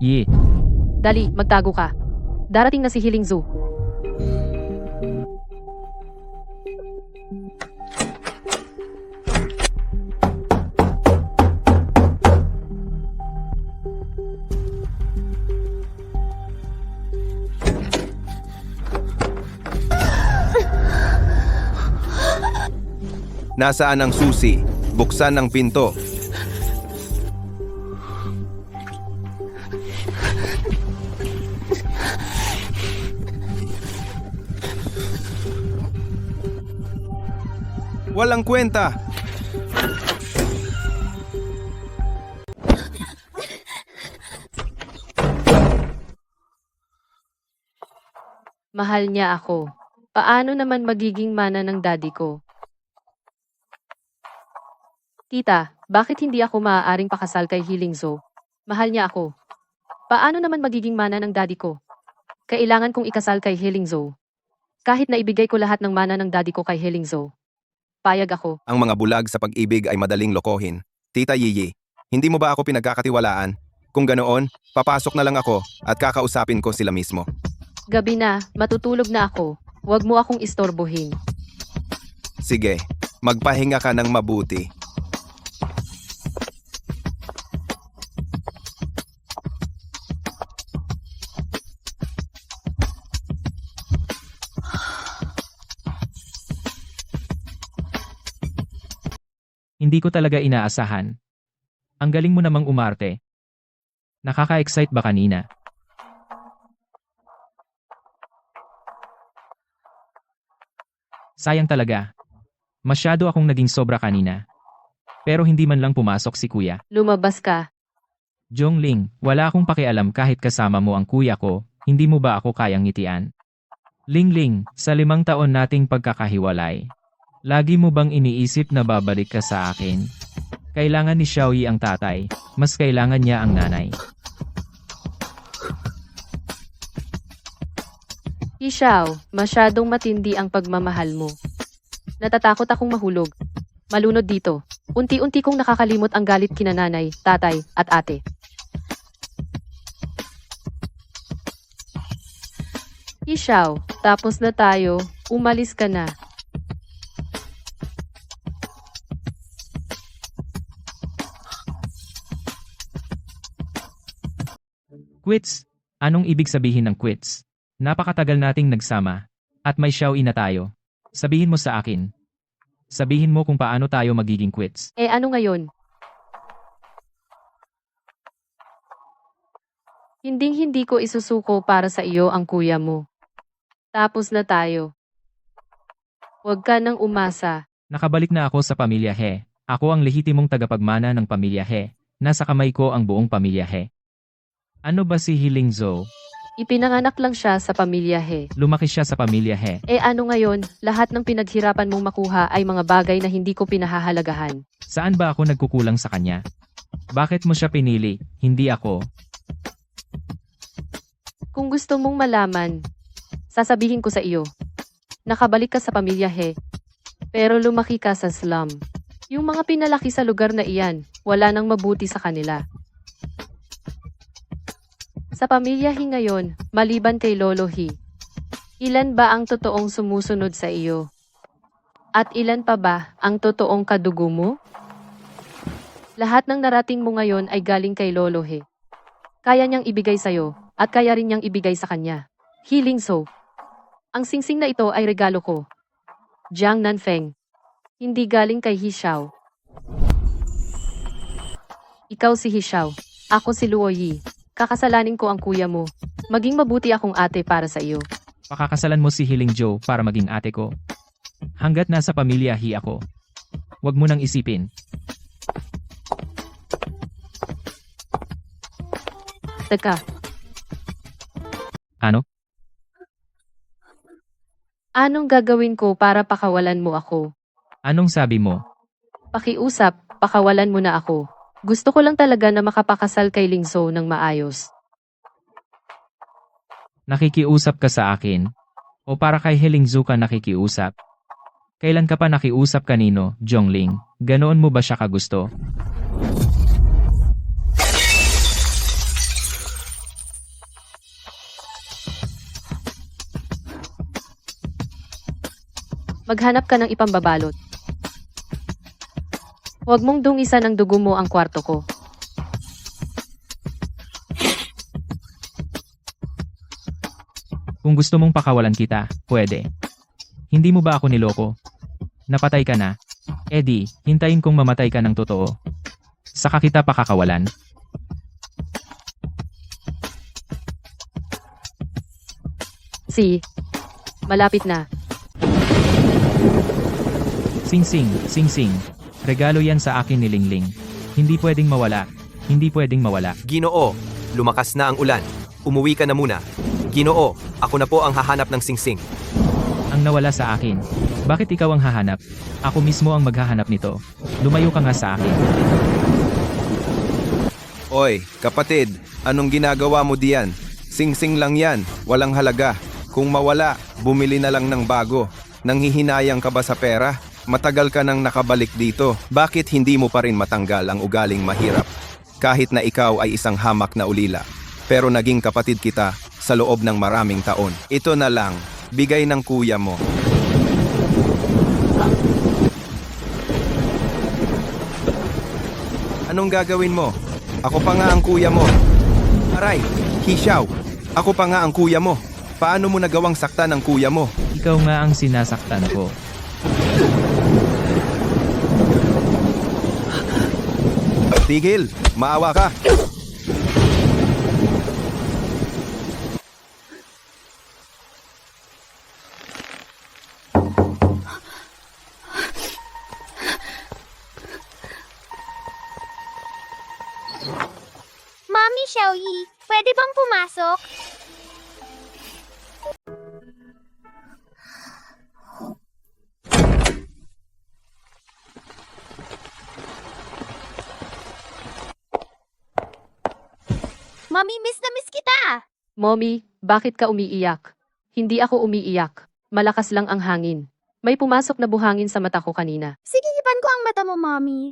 Yi? Dali, magtago ka. Darating na si Healing Zoo. Nasaan ang susi? Buksan ang pinto. Walang kwenta. Mahal niya ako. Paano naman magiging mana ng daddy ko? Tita, bakit hindi ako maaaring pakasal kay Healing Zoo? Mahal niya ako. Paano naman magiging mana ng daddy ko? Kailangan kong ikasal kay Healing Zoo. Kahit na ibigay ko lahat ng mana ng daddy ko kay Healing Zoo. Payag ako. Ang mga bulag sa pag-ibig ay madaling lokohin. Tita Yiyi, hindi mo ba ako pinagkakatiwalaan? Kung ganoon, papasok na lang ako at kakausapin ko sila mismo. Gabi na, matutulog na ako. Huwag mo akong istorbohin. Sige, magpahinga ka ng mabuti. Hindi ko talaga inaasahan. Ang galing mo namang umarte. Nakaka-excite ba kanina? Sayang talaga. Masyado akong naging sobra kanina. Pero hindi man lang pumasok si kuya. Lumabas ka. Jongling, wala akong pakialam kahit kasama mo ang kuya ko, hindi mo ba ako kayang ngitian? Lingling, sa 5 taon nating pagkakahiwalay. Lagi mo bang iniisip na babalik ka sa akin? Kailangan ni Xiaoyi ang tatay, mas kailangan niya ang nanay. Ishaw, masyadong matindi ang pagmamahal mo. Natatakot akong mahulog. Malunod dito. Unti-unti kong nakakalimot ang galit kina nanay, tatay, at ate. Ishaw, tapos na tayo. Umalis ka na. Quits? Anong ibig sabihin ng quits? Napakatagal nating nagsama. At may Xiaoyi na tayo. Sabihin mo sa akin. Sabihin mo kung paano tayo magiging quits. Ano ngayon? Hinding-hindi ko isusuko para sa iyo ang kuya mo. Tapos na tayo. Huwag ka nang umasa. Nakabalik na ako sa pamilya He. Ako ang lehitimong tagapagmana ng pamilya He. Nasa kamay ko ang buong pamilya He. Ano ba si Healing Zoo? Ipinanganak lang siya sa pamilya He. Lumaki siya sa pamilya He. Ano ngayon, lahat ng pinaghirapan mong makuha ay mga bagay na hindi ko pinahahalagahan. Saan ba ako nagkukulang sa kanya? Bakit mo siya pinili, hindi ako? Kung gusto mong malaman, sasabihin ko sa iyo. Nakabalik ka sa pamilya He. Pero lumaki ka sa slum. Yung mga pinalaki sa lugar na iyan, wala nang mabuti sa kanila. Sa pamilya He ngayon, maliban kay Lolo He, ilan ba ang totoong sumusunod sa iyo? At ilan pa ba ang totoong kadugo mo? Lahat ng narating mo ngayon ay galing kay Lolo He. Kaya niyang ibigay sa'yo, at kaya rin niyang ibigay sa kanya. Healing Zoo. Ang singsing na ito ay regalo ko. Jiang Nanfeng. Hindi galing kay He Xiao. Ikaw si He Xiao. Ako si Luo Yi. Kakasalanin ko ang kuya mo. Maging mabuti akong ate para sa iyo. Pakakasalan mo si Healing Joe para maging ate ko. Hanggat nasa pamilya He ako. Huwag mo nang isipin. Teka. Ano? Anong gagawin ko para pakawalan mo ako? Anong sabi mo? Pakiusap, pakawalan mo na ako. Gusto ko lang talaga na makapakasal kay Lingso ng maayos. Nakikiusap ka sa akin? O para kay Healing Zoo ka nakikiusap? Kailan ka pa nakiusap kanino, Jongling? Ganoon mo ba siya kagusto? Maghanap ka ng ipambabalot. Huwag mong dungisan ang dugo mo ang kwarto ko. Kung gusto mong pakawalan kita, pwede. Hindi mo ba ako niloko? Napatay ka na? Eddie, hintayin kong mamatay ka ng totoo. Saka kita pakakawalan. Malapit na. Sing-sing, sing-sing. Regalo yan sa akin ni Lingling. Hindi pwedeng mawala. Hindi pwedeng mawala. Ginoo, lumakas na ang ulan. Umuwi ka na muna. Ginoo, ako na po ang hahanap ng singsing. Ang nawala sa akin. Bakit ikaw ang hahanap? Ako mismo ang maghahanap nito. Lumayo ka nga sa akin. Oy, kapatid, anong ginagawa mo diyan? Sing-sing lang yan, walang halaga. Kung mawala, bumili na lang ng bago. Nanghihinayang ka ba sa pera? Matagal ka nang nakabalik dito. Bakit hindi mo pa rin matanggal ang ugaling mahirap? Kahit na ikaw ay isang hamak na ulila. Pero naging kapatid kita sa loob ng maraming taon. Ito na lang, bigay ng kuya mo. Anong gagawin mo? Ako pa nga ang kuya mo. Aray, Hishaw, ako pa nga ang kuya mo. Paano mo nagawang saktan ang kuya mo? Ikaw nga ang sinasaktan ko. Tigil, maawa ka. Mami Xiaoyi, pwede bang pumasok? Mami, miss na miss kita! Mommy, bakit ka umiiyak? Hindi ako umiiyak. Malakas lang ang hangin. May pumasok na buhangin sa mata ko kanina. Sige, ipan ko ang mata mo, Mami.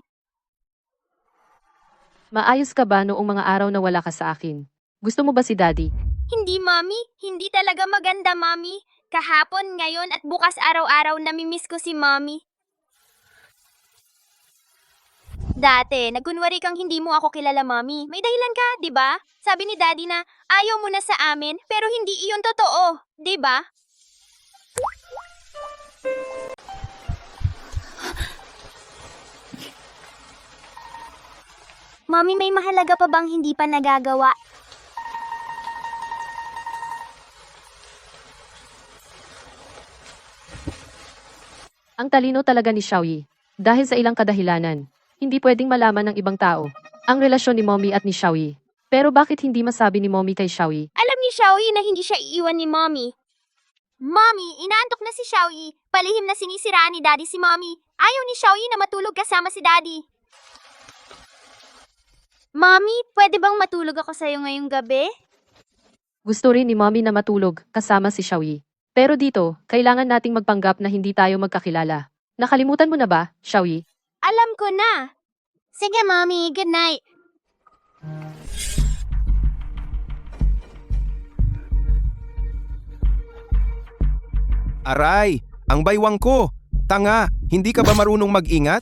Maayos ka ba noong mga araw na wala ka sa akin? Gusto mo ba si Daddy? Hindi, Mami. Hindi talaga maganda, Mami. Kahapon, ngayon, at bukas araw-araw namimiss ko si Mami. Dati, nagkunwari kang hindi mo ako kilala, Mami. May dahilan ka, di ba? Sabi ni Daddy na ayaw mo na sa amin, pero hindi iyon totoo, di ba? Mami, may mahalaga pa bang hindi pa nagagawa? Ang talino talaga ni Xiaoyi. Dahil sa ilang kadahilanan, hindi pwedeng malaman ng ibang tao ang relasyon ni Mommy at ni Xiaoyi. Pero bakit hindi masabi ni Mommy kay Xiaoyi? Alam ni Xiaoyi na hindi siya iiwan ni Mommy. Mommy, inaantok na si Xiaoyi. Palihim na sinisiraan ni Daddy si Mommy. Ayaw ni Xiaoyi na matulog kasama si Daddy. Mommy, pwede bang matulog ako sa'yo ngayong gabi? Gusto rin ni Mommy na matulog kasama si Xiaoyi. Pero dito, kailangan nating magpanggap na hindi tayo magkakilala. Nakalimutan mo na ba, Xiaoyi? Alam ko na. Sige, Mommy. Good night. Aray, ang baywang ko. Tanga, hindi ka ba marunong mag-ingat?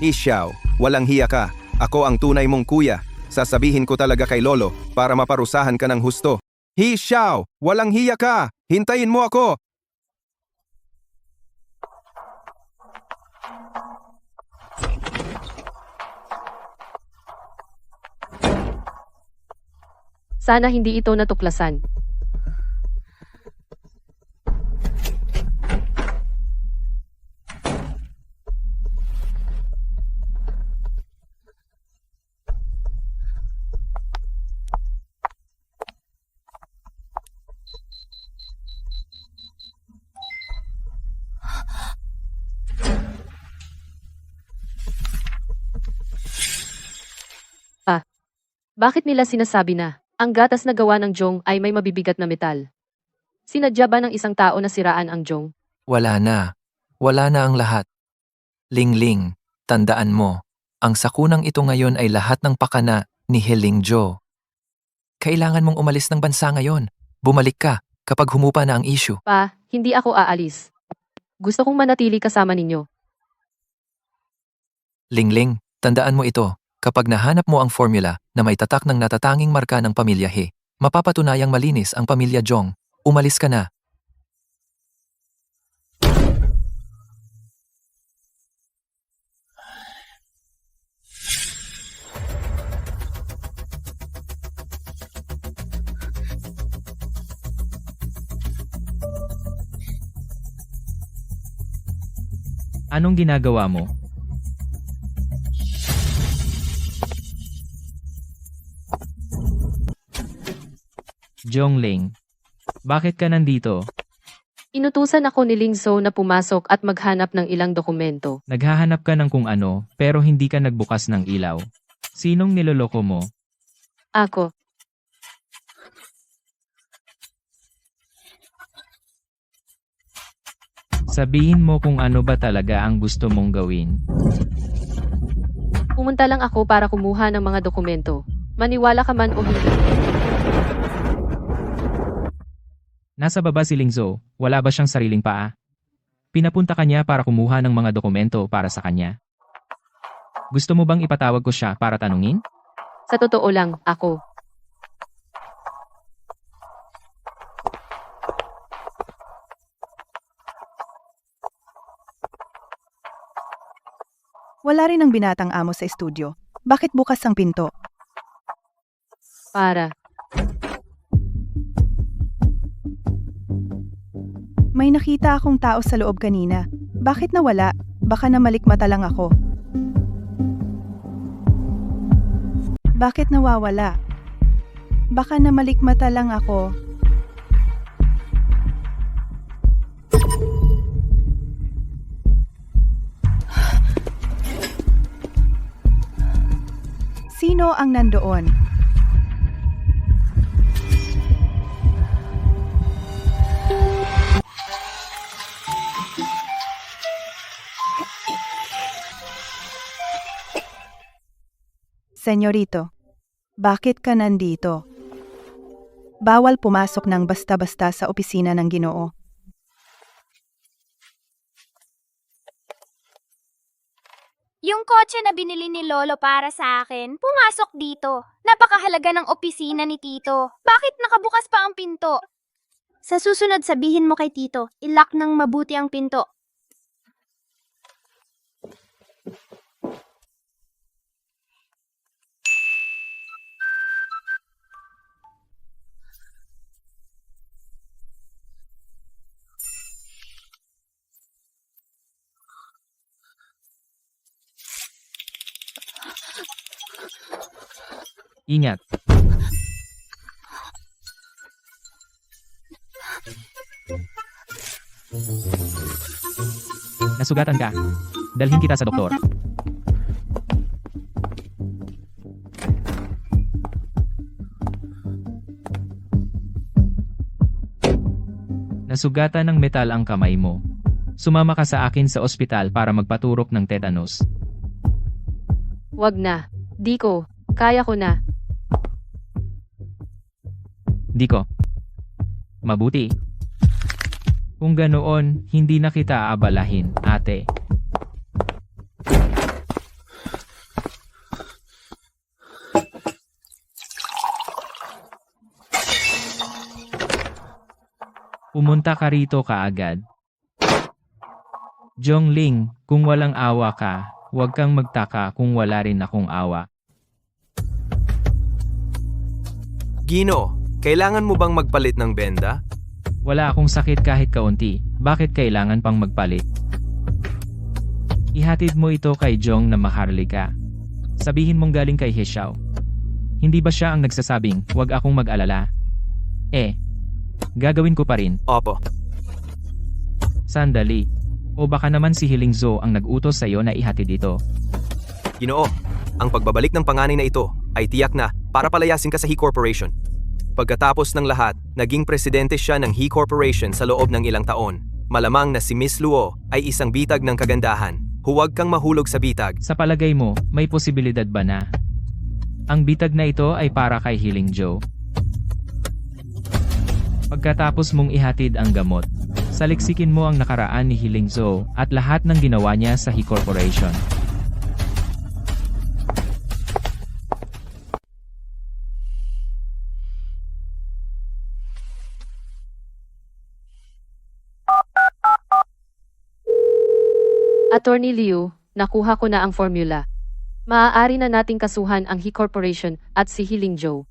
Isyaw, walang hiya ka. Ako ang tunay mong kuya. Sasabihin ko talaga kay Lolo para maparusahan ka ng husto. Hishaw, walang hiya ka. Hintayin mo ako. Sana hindi ito natuklasan. Bakit nila sinasabi na ang gatas na gawa ng Jong ay may mabibigat na metal? Sinadya ba ng isang tao na siraan ang Jong? Wala na. Wala na ang lahat. Lingling, tandaan mo, ang sakunang ito ngayon ay lahat ng pakana ni Helingjo. Kailangan mong umalis ng bansa ngayon. Bumalik ka kapag humupa na ang issue. Pa, hindi ako aalis. Gusto kong manatili kasama ninyo. Lingling, tandaan mo ito, kapag nahanap mo ang formula na may tatak ng natatanging marka ng pamilya He, mapapatunayang malinis ang pamilya Jong. Umalis ka na. Anong ginagawa mo? Jongling, bakit ka nandito? Inutusan ako ni Lingzo na pumasok at maghanap ng ilang dokumento. Naghahanap ka ng kung ano, pero hindi ka nagbukas ng ilaw. Sinong niloloko mo? Ako. Sabihin mo kung ano ba talaga ang gusto mong gawin. Pumunta lang ako para kumuha ng mga dokumento. Maniwala ka man o hindi. Nasa baba si Lingzo, wala ba siyang sariling paa? Pinapunta ka niya para kumuha ng mga dokumento para sa kanya. Gusto mo bang ipatawag ko siya para tanungin? Sa totoo lang, ako. Wala rin ang binatang amo sa estudyo. Bakit bukas ang pinto? Para. May nakita akong tao sa loob kanina. Bakit nawala? Baka namalikmata lang ako. Bakit nawawala? Baka namalikmata lang ako. Sino ang nandoon? Senyorito, bakit ka nandito? Bawal pumasok ng basta-basta sa opisina ng Ginoo. Yung kotse na binili ni Lolo para sa akin, pumasok dito. Napakahalaga ng opisina ni Tito. Bakit nakabukas pa ang pinto? Sa susunod sabihin mo kay Tito, ilock ng mabuti ang pinto. Ingat. Nasugatan ka. Dalhin kita sa doktor. Nasugatan ng metal ang kamay mo. Sumama ka sa akin sa ospital para magpaturok ng tetanus. Wag na. Di ko. Kaya ko na. Di ko. Mabuti. Kung ganoon, hindi na kita abalahin, ate. Pumunta ka rito kaagad. Jongling, kung walang awa ka, huwag kang magtaka kung wala rin akong awa. Gino, kailangan mo bang magpalit ng benda? Wala akong sakit kahit kaunti, bakit kailangan pang magpalit? Ihatid mo ito kay Jong na maharlika. Sabihin mong galing kay Hesiao. Hindi ba siya ang nagsasabing, huwag akong mag-alala? Gagawin ko pa rin. Opo. Sandali. O baka naman si Hilingzo ang nag-utos sa iyo na ihatid ito. Ginoo, ang pagbabalik ng panganay na ito ay tiyak na para palayasin ka sa He Corporation. Pagkatapos ng lahat, naging presidente siya ng He Corporation sa loob ng ilang taon. Malamang na si Miss Luo ay isang bitag ng kagandahan. Huwag kang mahulog sa bitag. Sa palagay mo, may posibilidad ba na ang bitag na ito ay para kay Healing Joe? Pagkatapos mong ihatid ang gamot, saliksikin mo ang nakaraan ni Healing Joe at lahat ng ginawa niya sa He Corporation. Attorney Liu, nakuha ko na ang formula. Maaari na nating kasuhan ang He Corporation at si Healing Joe.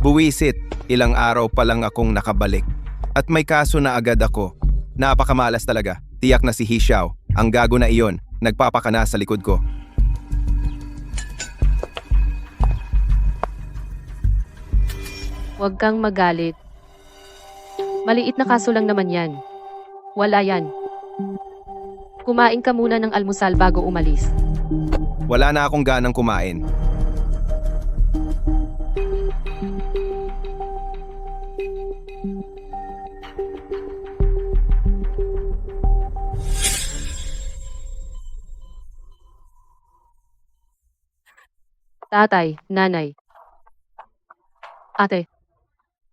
Buwisit, ilang araw pa lang akong nakabalik. At may kaso na agad ako. Napakamalas talaga. Tiyak na si He Xiao, ang gago na iyon, nagpapakana sa likod ko. Huwag kang magalit. Maliit na kaso lang naman yan. Wala yan. Kumain ka muna ng almusal bago umalis. Wala na akong ganang kumain. Tatay, nanay. Ate,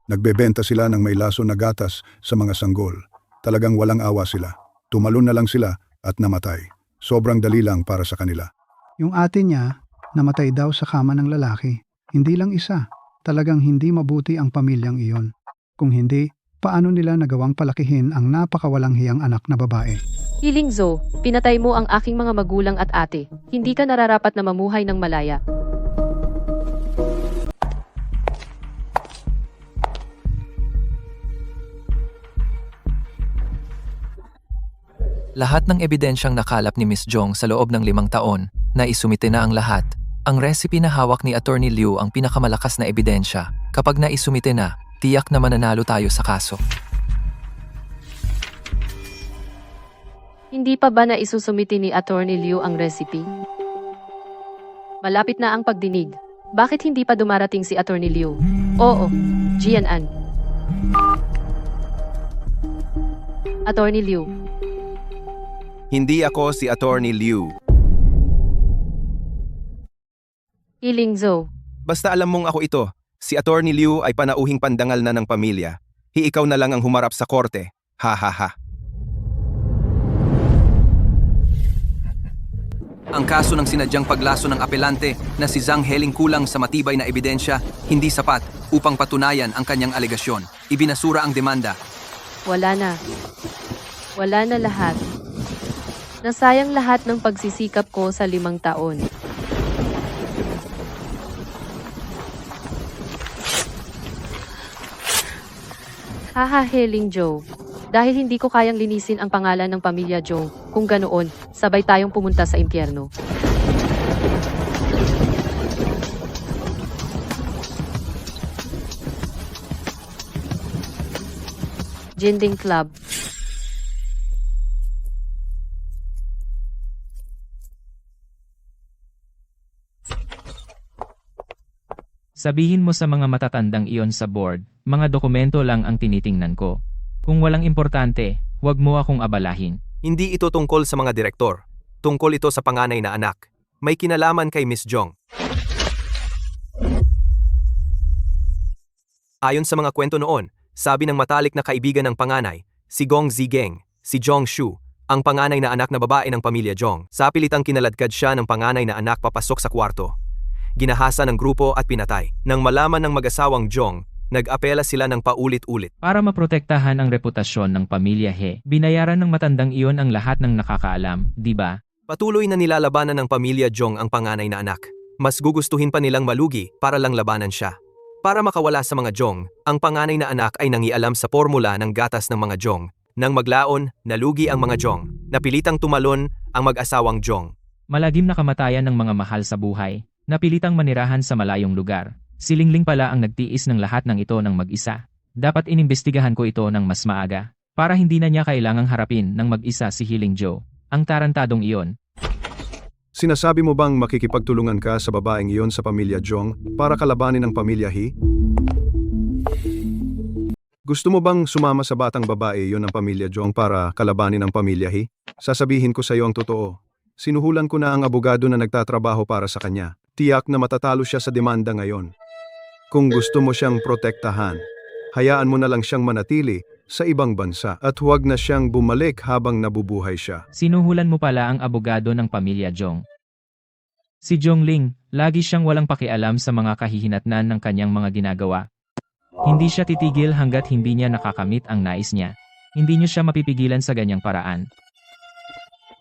Nagbebenta sila ng may laso na gatas sa mga sanggol. Talagang walang awa sila. Tumalon na lang sila at namatay. Sobrang dali lang para sa kanila. Yung ate niya, namatay daw sa kama ng lalaki. Hindi lang isa. Talagang hindi mabuti ang pamilyang iyon. Kung hindi, paano nila nagawang palakihin ang napakawalang hiyang anak na babae? Healing Joe, pinatay mo ang aking mga magulang at ate. Hindi ka nararapat na mamuhay ng malaya. Lahat ng ebidensyang nakalap ni Miss Jong sa loob ng 5 taon, na isumite na ang lahat. Ang recipe na hawak ni Attorney Liu ang pinakamalakas na ebidensya. Kapag naisumite na, tiyak na mananalo tayo sa kaso. Hindi pa ba na isusumiti ni Attorney Liu ang recipe? Malapit na ang pagdinig. Bakit hindi pa dumarating si Attorney Liu? Oo, Jianan. Attorney Liu. Hindi ako si Attorney Liu. Healing Joe. Basta alam mong ako ito. Si Attorney Liu ay panauhing pandangal na ng pamilya. Ikaw na lang ang humarap sa korte. Ha ha ha. Ang kaso ng sinadyang paglaso ng apelante na si Zhang Heling kulang sa matibay na ebidensya, hindi sapat upang patunayan ang kanyang alegasyon. Ibinasura ang demanda. Wala na. Wala na lahat. Nasayang lahat ng pagsisikap ko sa 5 taon. Haha, Healing Joe. Dahil hindi ko kayang linisin ang pangalan ng pamilya Jong, kung ganoon, sabay tayong pumunta sa impyerno. Jinding Club. Sabihin mo sa mga matatandang iyon sa board, mga dokumento lang ang tinitingnan ko. Kung walang importante, huwag mo akong abalahin. Hindi ito tungkol sa mga direktor. Tungkol ito sa panganay na anak. May kinalaman kay Miss Jong. Ayon sa mga kwento noon, sabi ng matalik na kaibigan ng panganay, si Gong Zigeng, si Jong Shu, ang panganay na anak na babae ng pamilya Jong. Sa pilitang kinaladkad siya ng panganay na anak papasok sa kwarto. Ginahasa ng grupo at pinatay. Nang malaman ng mag-asawang Jong, nag-apela sila ng paulit-ulit. Para maprotektahan ang reputasyon ng pamilya He, binayaran ng matandang iyon ang lahat ng nakakaalam, di ba? Patuloy na nilalabanan ng pamilya Jong ang panganay na anak. Mas gugustuhin pa nilang malugi para lang labanan siya. Para makawala sa mga Jong, ang panganay na anak ay nangialam sa formula ng gatas ng mga Jong. Nang maglaon, nalugi ang mga Jong. Napilitang tumalon ang mag-asawang Jong. Malagim na kamatayan ng mga mahal sa buhay. Napilitang manirahan sa malayong lugar. Si Lingling pala ang nagtiis ng lahat ng ito ng mag-isa. Dapat inimbestigahan ko ito ng mas maaga, para hindi na niya kailangang harapin ng mag-isa si Healing Joe, ang tarantadong iyon. Sinasabi mo bang makikipagtulungan ka sa babaeng iyon sa pamilya Jong para kalabanin ang pamilya He? Gusto mo bang sumama sa batang babae yon ng pamilya Jong para kalabanin ang pamilya He? Sasabihin ko sa iyo ang totoo. Sinuhulan ko na ang abogado na nagtatrabaho para sa kanya. Tiyak na matatalo siya sa demanda ngayon. Kung gusto mo siyang protektahan, hayaan mo na lang siyang manatili sa ibang bansa at huwag na siyang bumalik habang nabubuhay siya. Sinuhulan mo pala ang abogado ng pamilya Jong. Si Jongling, lagi siyang walang pakialam sa mga kahihinatnan ng kanyang mga ginagawa. Hindi siya titigil hanggat hindi niya nakakamit ang nais niya. Hindi niyo siya mapipigilan sa ganyang paraan.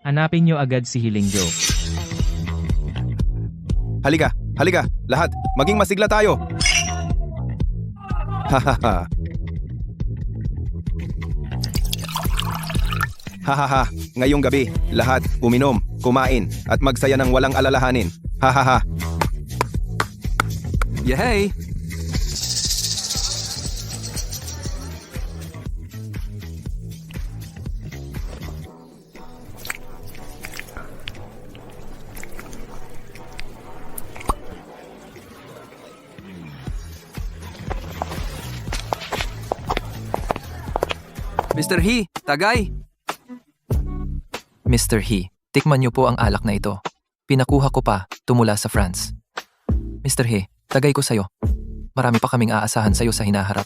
Hanapin niyo agad si Hiling Jo. Halika, halika, lahat, maging masigla tayo. Hahaha. Hahaha, ngayong gabi, lahat, uminom, kumain, at magsaya ng walang alalahanin. Hahaha. Yehey! Mr. He, tagay! Mr. He, tikman niyo po ang alak na ito. Pinakuha ko pa, tumula sa France. Mr. He, tagay ko sa'yo. Marami pa kaming aasahan sa'yo sa hinaharap.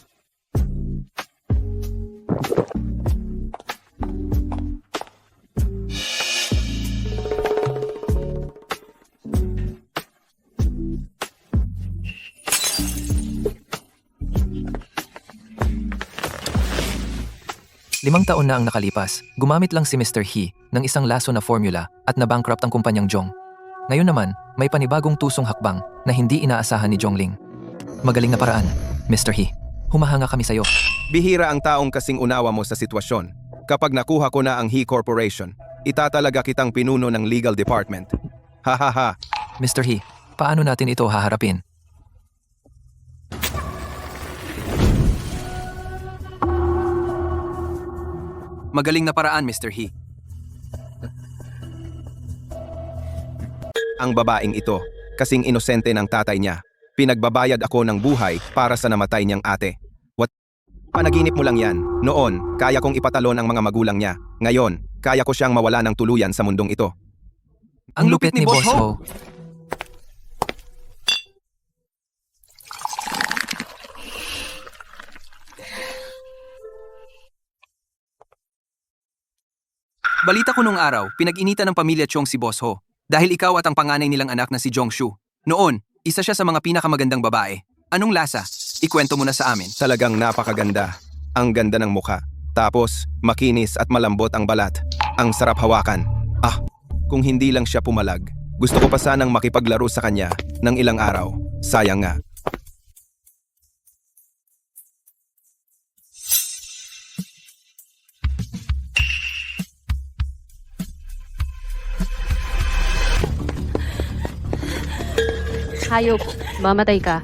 Limang taon na ang nakalipas, gumamit lang si Mr. He ng isang laso na formula at nabankrupt ang kumpanyang Jong. Ngayon naman, may panibagong tusong hakbang na hindi inaasahan ni Jongling. Magaling na paraan, Mr. He. Humahanga kami sa'yo. Bihira ang taong kasing unawa mo sa sitwasyon. Kapag nakuha ko na ang He Corporation, itatalaga kitang pinuno ng legal department. Hahaha. Mr. He, paano natin ito haharapin? Magaling na paraan, Mr. He. Ang babaeng ito, kasing inosente ng tatay niya. Pinagbabayad ako ng buhay para sa namatay niyang ate. What? Panaginip mo lang yan. Noon, kaya kong ipatalon ang mga magulang niya. Ngayon, kaya ko siyang mawala ng tuluyan sa mundong ito. Ang lupit ni Boss Ho. Balita ko nung araw, pinag-initan ng pamilya Chong si Boss Ho. Dahil ikaw at ang panganay nilang anak na si Jong Shu. Noon, isa siya sa mga pinakamagandang babae. Anong lasa? Ikwento mo na sa amin. Talagang napakaganda. Ang ganda ng mukha. Tapos, makinis at malambot ang balat. Ang sarap hawakan. Ah, kung hindi lang siya pumalag. Gusto ko pa sanang makipaglaro sa kanya ng ilang araw. Sayang nga. Hayop, mamatay ka.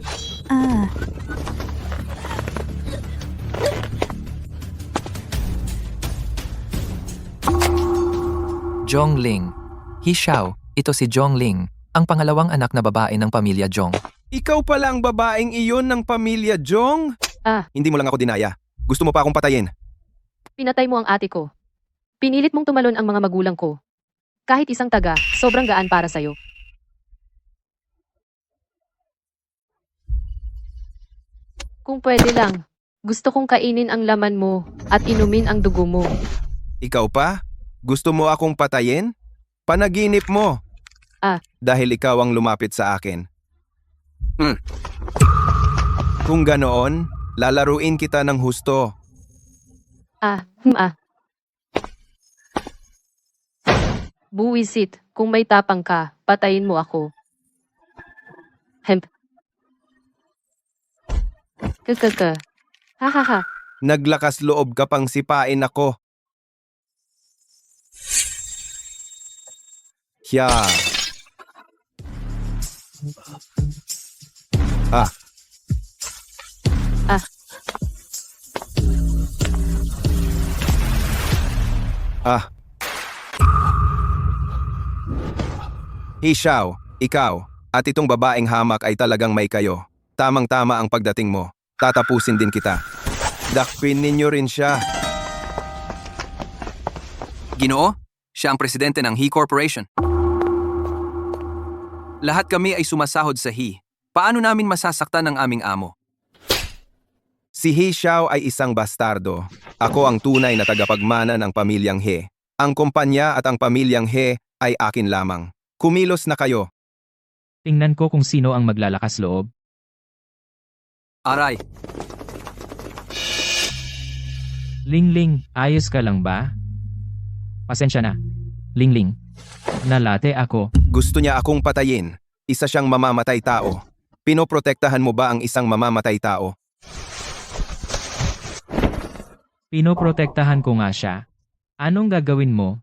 Ah, Jongling. He Xiao, ito si Jongling, ang pangalawang anak na babae ng pamilya Jong. Ikaw pala ang babaeng iyon ng pamilya Jong? Ah, Hindi mo lang ako dinaya. Gusto mo pa akong patayin. pinatay mo ang ate ko. Pinilit mong tumalon ang mga magulang ko. Kahit isang taga, sobrang gaan para sa'yo. Kung pwede lang, gusto kong kainin ang laman mo at inumin ang dugo mo. Ikaw pa? Gusto mo akong patayin? Panaginip mo. Ah. Dahil ikaw ang lumapit sa akin. Kung ganoon, lalaruin kita ng husto. Buwisit, kung may tapang ka, patayin mo ako. Hemp. Kekeke. Hahaha. Naglakas loob ka pang sipain ako. Hiya. Ah. Ah. Ah. Xiao, ikaw, at itong babaeng hamak ay talagang may kayo. Tamang-tama ang pagdating mo. Tatapusin din kita. Dakpin ninyo rin siya. Ginoo, siya ang presidente ng He Corporation. Lahat kami ay sumasahod sa He. Paano namin masasaktan ang aming amo? Si He Xiao ay isang bastardo. Ako ang tunay na tagapagmana ng pamilyang He. Ang kumpanya at ang pamilyang He ay akin lamang. Kumilos na kayo. Tingnan ko kung sino ang maglalakas loob. Aray, Lingling, ayos ka lang ba? Pasensya na. Lingling. Nalate ako. Gusto niya akong patayin. Isa siyang mamamatay tao. Pinoprotektahan mo ba ang isang mamamatay tao? Pinoprotektahan ko nga siya. Anong gagawin mo?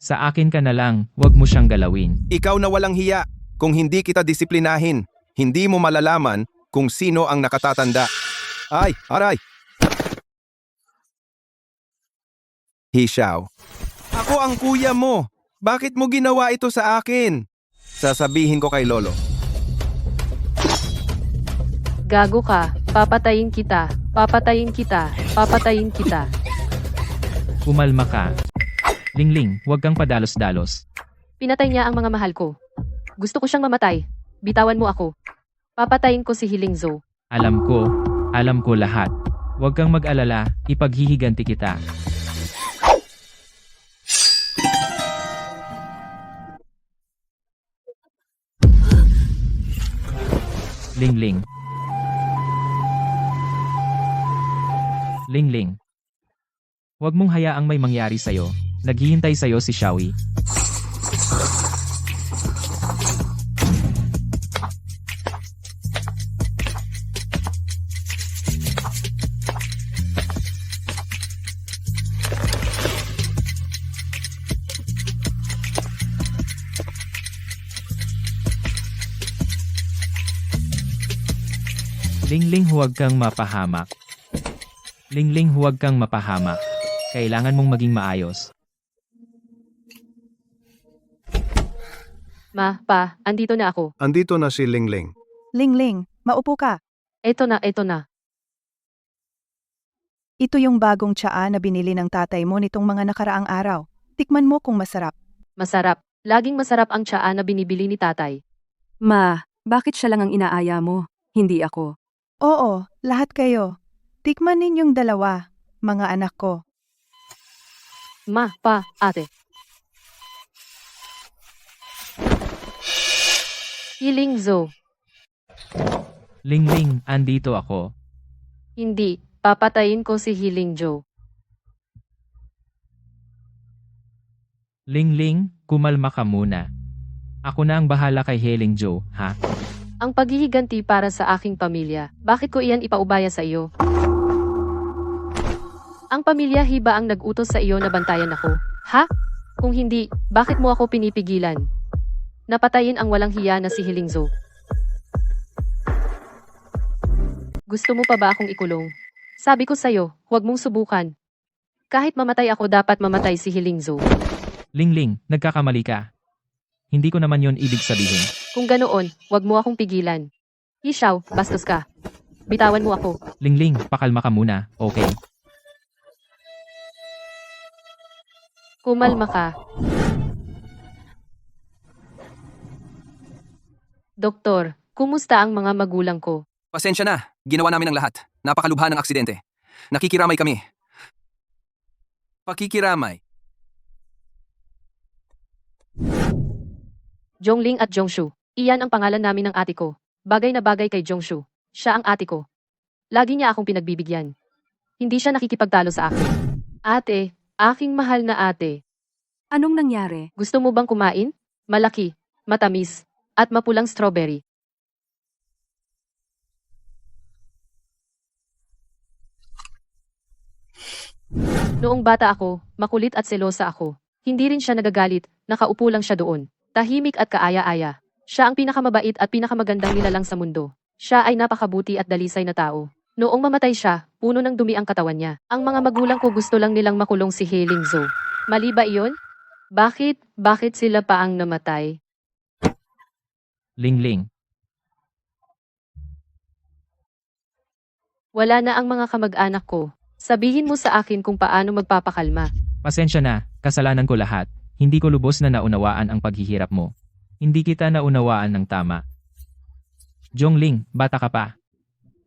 Sa akin ka na lang, wag mo siyang galawin. Ikaw na walang hiya. Kung hindi kita disiplinahin, hindi mo malalaman kung sino ang nakatatanda. Ay, aray! He Xiao. Ako ang kuya mo. Bakit mo ginawa ito sa akin? Sasabihin ko kay Lolo. Gago ka, papatayin kita, papatayin kita, papatayin kita. Kumalma ka. Lingling, wag kang padalos-dalos. Pinatay niya ang mga mahal ko. Gusto ko siyang mamatay. Bitawan mo ako. Papatayin ko si Hiling Zhou. Alam ko lahat. Wag kang mag-alala, ipaghihiganti kita. Lingling. Lingling. Huwag mong hayaang may mangyari sa'yo. Naghihintay sa'yo si Xiaoyi. Lingling, huwag kang mapahamak. Lingling, huwag kang mapahamak. Kailangan mong maging maayos. Pa, andito na ako. Andito na si Lingling. Lingling, maupo ka. Eto na, eto na. Ito yung bagong tsaa na binili ng tatay mo nitong mga nakaraang araw. Tikman mo kung masarap. Masarap. Laging masarap ang tsaa na binibili ni tatay. Ma, bakit siya lang ang inaaya mo? Hindi ako. Oo, lahat kayo. Tikman ninyong dalawa, mga anak ko. Pa, ate. Hiling Zhou. Lingling, andito ako. Hindi, papatayin ko si Hiling Zhou. Lingling, kumalma ka muna. Ako na ang bahala kay Heling Zhou, ha? Ang paghihiganti para sa aking pamilya, bakit ko iyan ipaubaya sa iyo? Ang pamilya Hiba ang nag-utos sa iyo na bantayan ako. Ha? Kung hindi, bakit mo ako pinipigilan? Napatayin ang walang hiya na si Hiling Zhou. Gusto mo pa ba akong ikulong? Sabi ko sa'yo, huwag mong subukan. Kahit mamatay ako, dapat mamatay si Hiling Zhou. Lingling, nagkakamali ka. Hindi ko naman yon ibig sabihin. Kung ganoon, huwag mo akong pigilan. Xiao, bastos ka. Bitawan mo ako. Lingling, pakalma ka muna, okay? Kumalma ka. Doktor, kumusta ang mga magulang ko? pasensya na. Ginawa namin ang lahat. Napakalubha ng aksidente. Nakikiramay kami. Pakikiramay. Zhongling at Zhongshu. Iyan ang pangalan namin ng ate ko. Bagay na bagay kay Zhongshu. Siya ang ate ko. Lagi niya akong pinagbibigyan. Hindi siya nakikipagtalo sa akin. Ate, aking mahal na ate. Anong nangyari? Gusto mo bang kumain? Malaki, matamis, at mapulang strawberry. Noong bata ako, makulit at selosa ako. Hindi rin siya nagagalit, nakaupo lang siya doon. Tahimik at kaaya-aya. Siya ang pinakamabait at pinakamagandang nilalang sa mundo. Siya ay napakabuti at dalisay na tao. Noong mamatay siya, puno ng dumi ang katawan niya. Ang mga magulang ko gusto lang nilang makulong si Heling Zhou. Mali ba iyon? Bakit sila pa ang namatay? Lingling. Wala na ang mga kamag-anak ko. Sabihin mo sa akin kung paano magpapakalma. Pasensya na, kasalanan ko lahat. Hindi ko lubos na naunawaan ang paghihirap mo. Hindi kita naunawaan ng tama. Jongling, bata ka pa.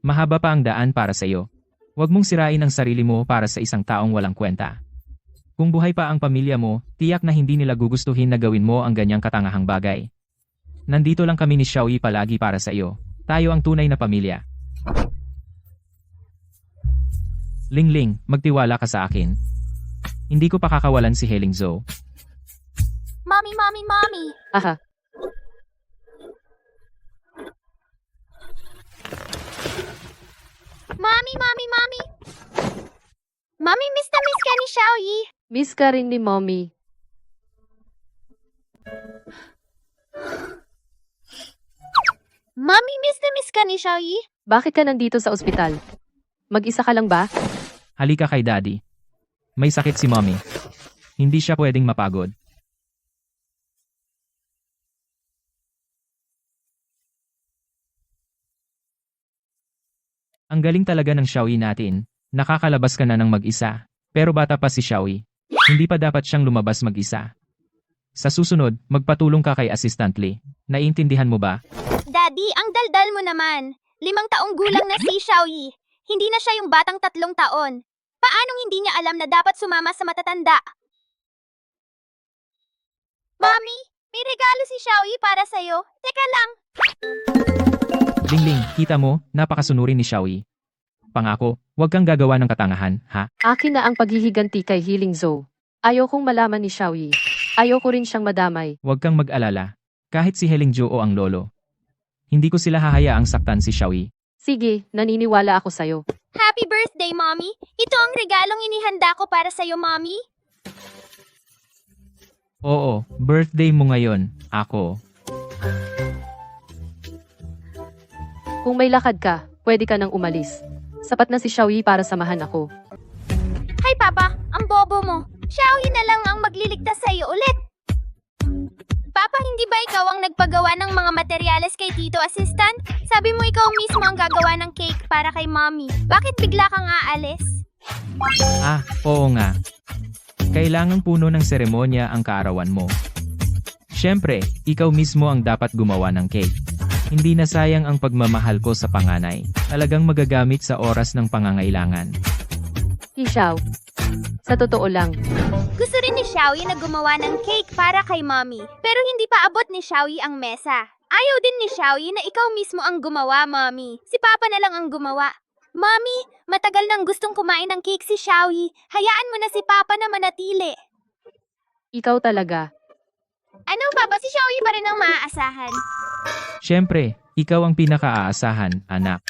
Mahaba pa ang daan para sa iyo. Huwag mong sirain ang sarili mo para sa isang taong walang kwenta. Kung buhay pa ang pamilya mo, tiyak na hindi nila gugustuhin na gawin mo ang ganyang katangahang bagay. Nandito lang kami ni Xiaoyi palagi para sa iyo. Tayo ang tunay na pamilya. Lingling, magtiwala ka sa akin. Hindi ko pakakawalan si Heling Zhou. Mommy, mommy, mommy! Aha. Mommy, mommy, mommy! Mommy, miss na miss ka ni Xiaoyi. Miss ka rin ni Mommy. Mommy, miss na miss ka ni Xiaoyi. Bakit ka nandito sa ospital? Mag-isa ka lang ba? Halika kay Daddy. May sakit si Mommy. Hindi siya pwedeng mapagod. Ang galing talaga ng Xiaoyi natin. Nakakalabas ka na ng mag-isa. Pero bata pa si Xiaoyi. Hindi pa dapat siyang lumabas mag-isa. Sa susunod, magpatulong ka kay Assistant Lee. Naiintindihan mo ba? Daddy, ang daldal mo naman. 5 taong gulang na si Xiaoyi. Hindi na siya yung batang 3 taon. Paanong hindi niya alam na dapat sumama sa matatanda? Mommy, may regalo si Xiaoyi para sa'yo. Teka lang. Lingling, kita mo, napakasunurin ni Xiaoyi. Pangako, huwag kang gagawa ng katangahan, ha? Akin na ang paghihiganti kay Heling Zhou. Ayokong malaman ni Xiaoyi. Ayoko rin siyang madamay. Huwag kang mag-alala. Kahit si Heling Zhou o ang lolo. Hindi ko sila hahayaang saktan si Xiaoyi. Sige, naniniwala ako sa'yo. Happy birthday, Mommy. Ito ang regalong inihanda ko para sa'yo, Mommy. Oo, birthday mo ngayon, ako. Kung may lakad ka, pwede ka nang umalis. Sapat na si Xiaoyi para samahan ako. Hi, Papa. Ang bobo mo. Xiaoyi na lang ang magliligtas sa'yo ulit. Papa, hindi ba ikaw ang nagpagawa ng mga materyales kay Tito Assistant? Sabi mo ikaw mismo ang gagawa ng cake para kay Mommy. Bakit bigla kang aalis? Ah, oo nga. Kailangang puno ng seremonya ang kaarawan mo. Siyempre, ikaw mismo ang dapat gumawa ng cake. Hindi na sayang ang pagmamahal ko sa panganay. Talagang magagamit sa oras ng pangangailangan. Xiao, sa totoo lang, Gusto rin ni Xiaoyi na gumawa ng cake para kay Mommy. Pero hindi pa abot ni Xiaoyi ang mesa. Ayaw din ni Xiaoyi na ikaw mismo ang gumawa, Mommy. Si Papa na lang ang gumawa. Mommy, matagal nang gustong kumain ng cake si Xiaoyi. Hayaan mo na si Papa na manatili. ikaw talaga. Ano, Papa? Si Xiaoyi pa rin ang maaasahan. Siyempre, ikaw ang pinaka-aasahan, anak.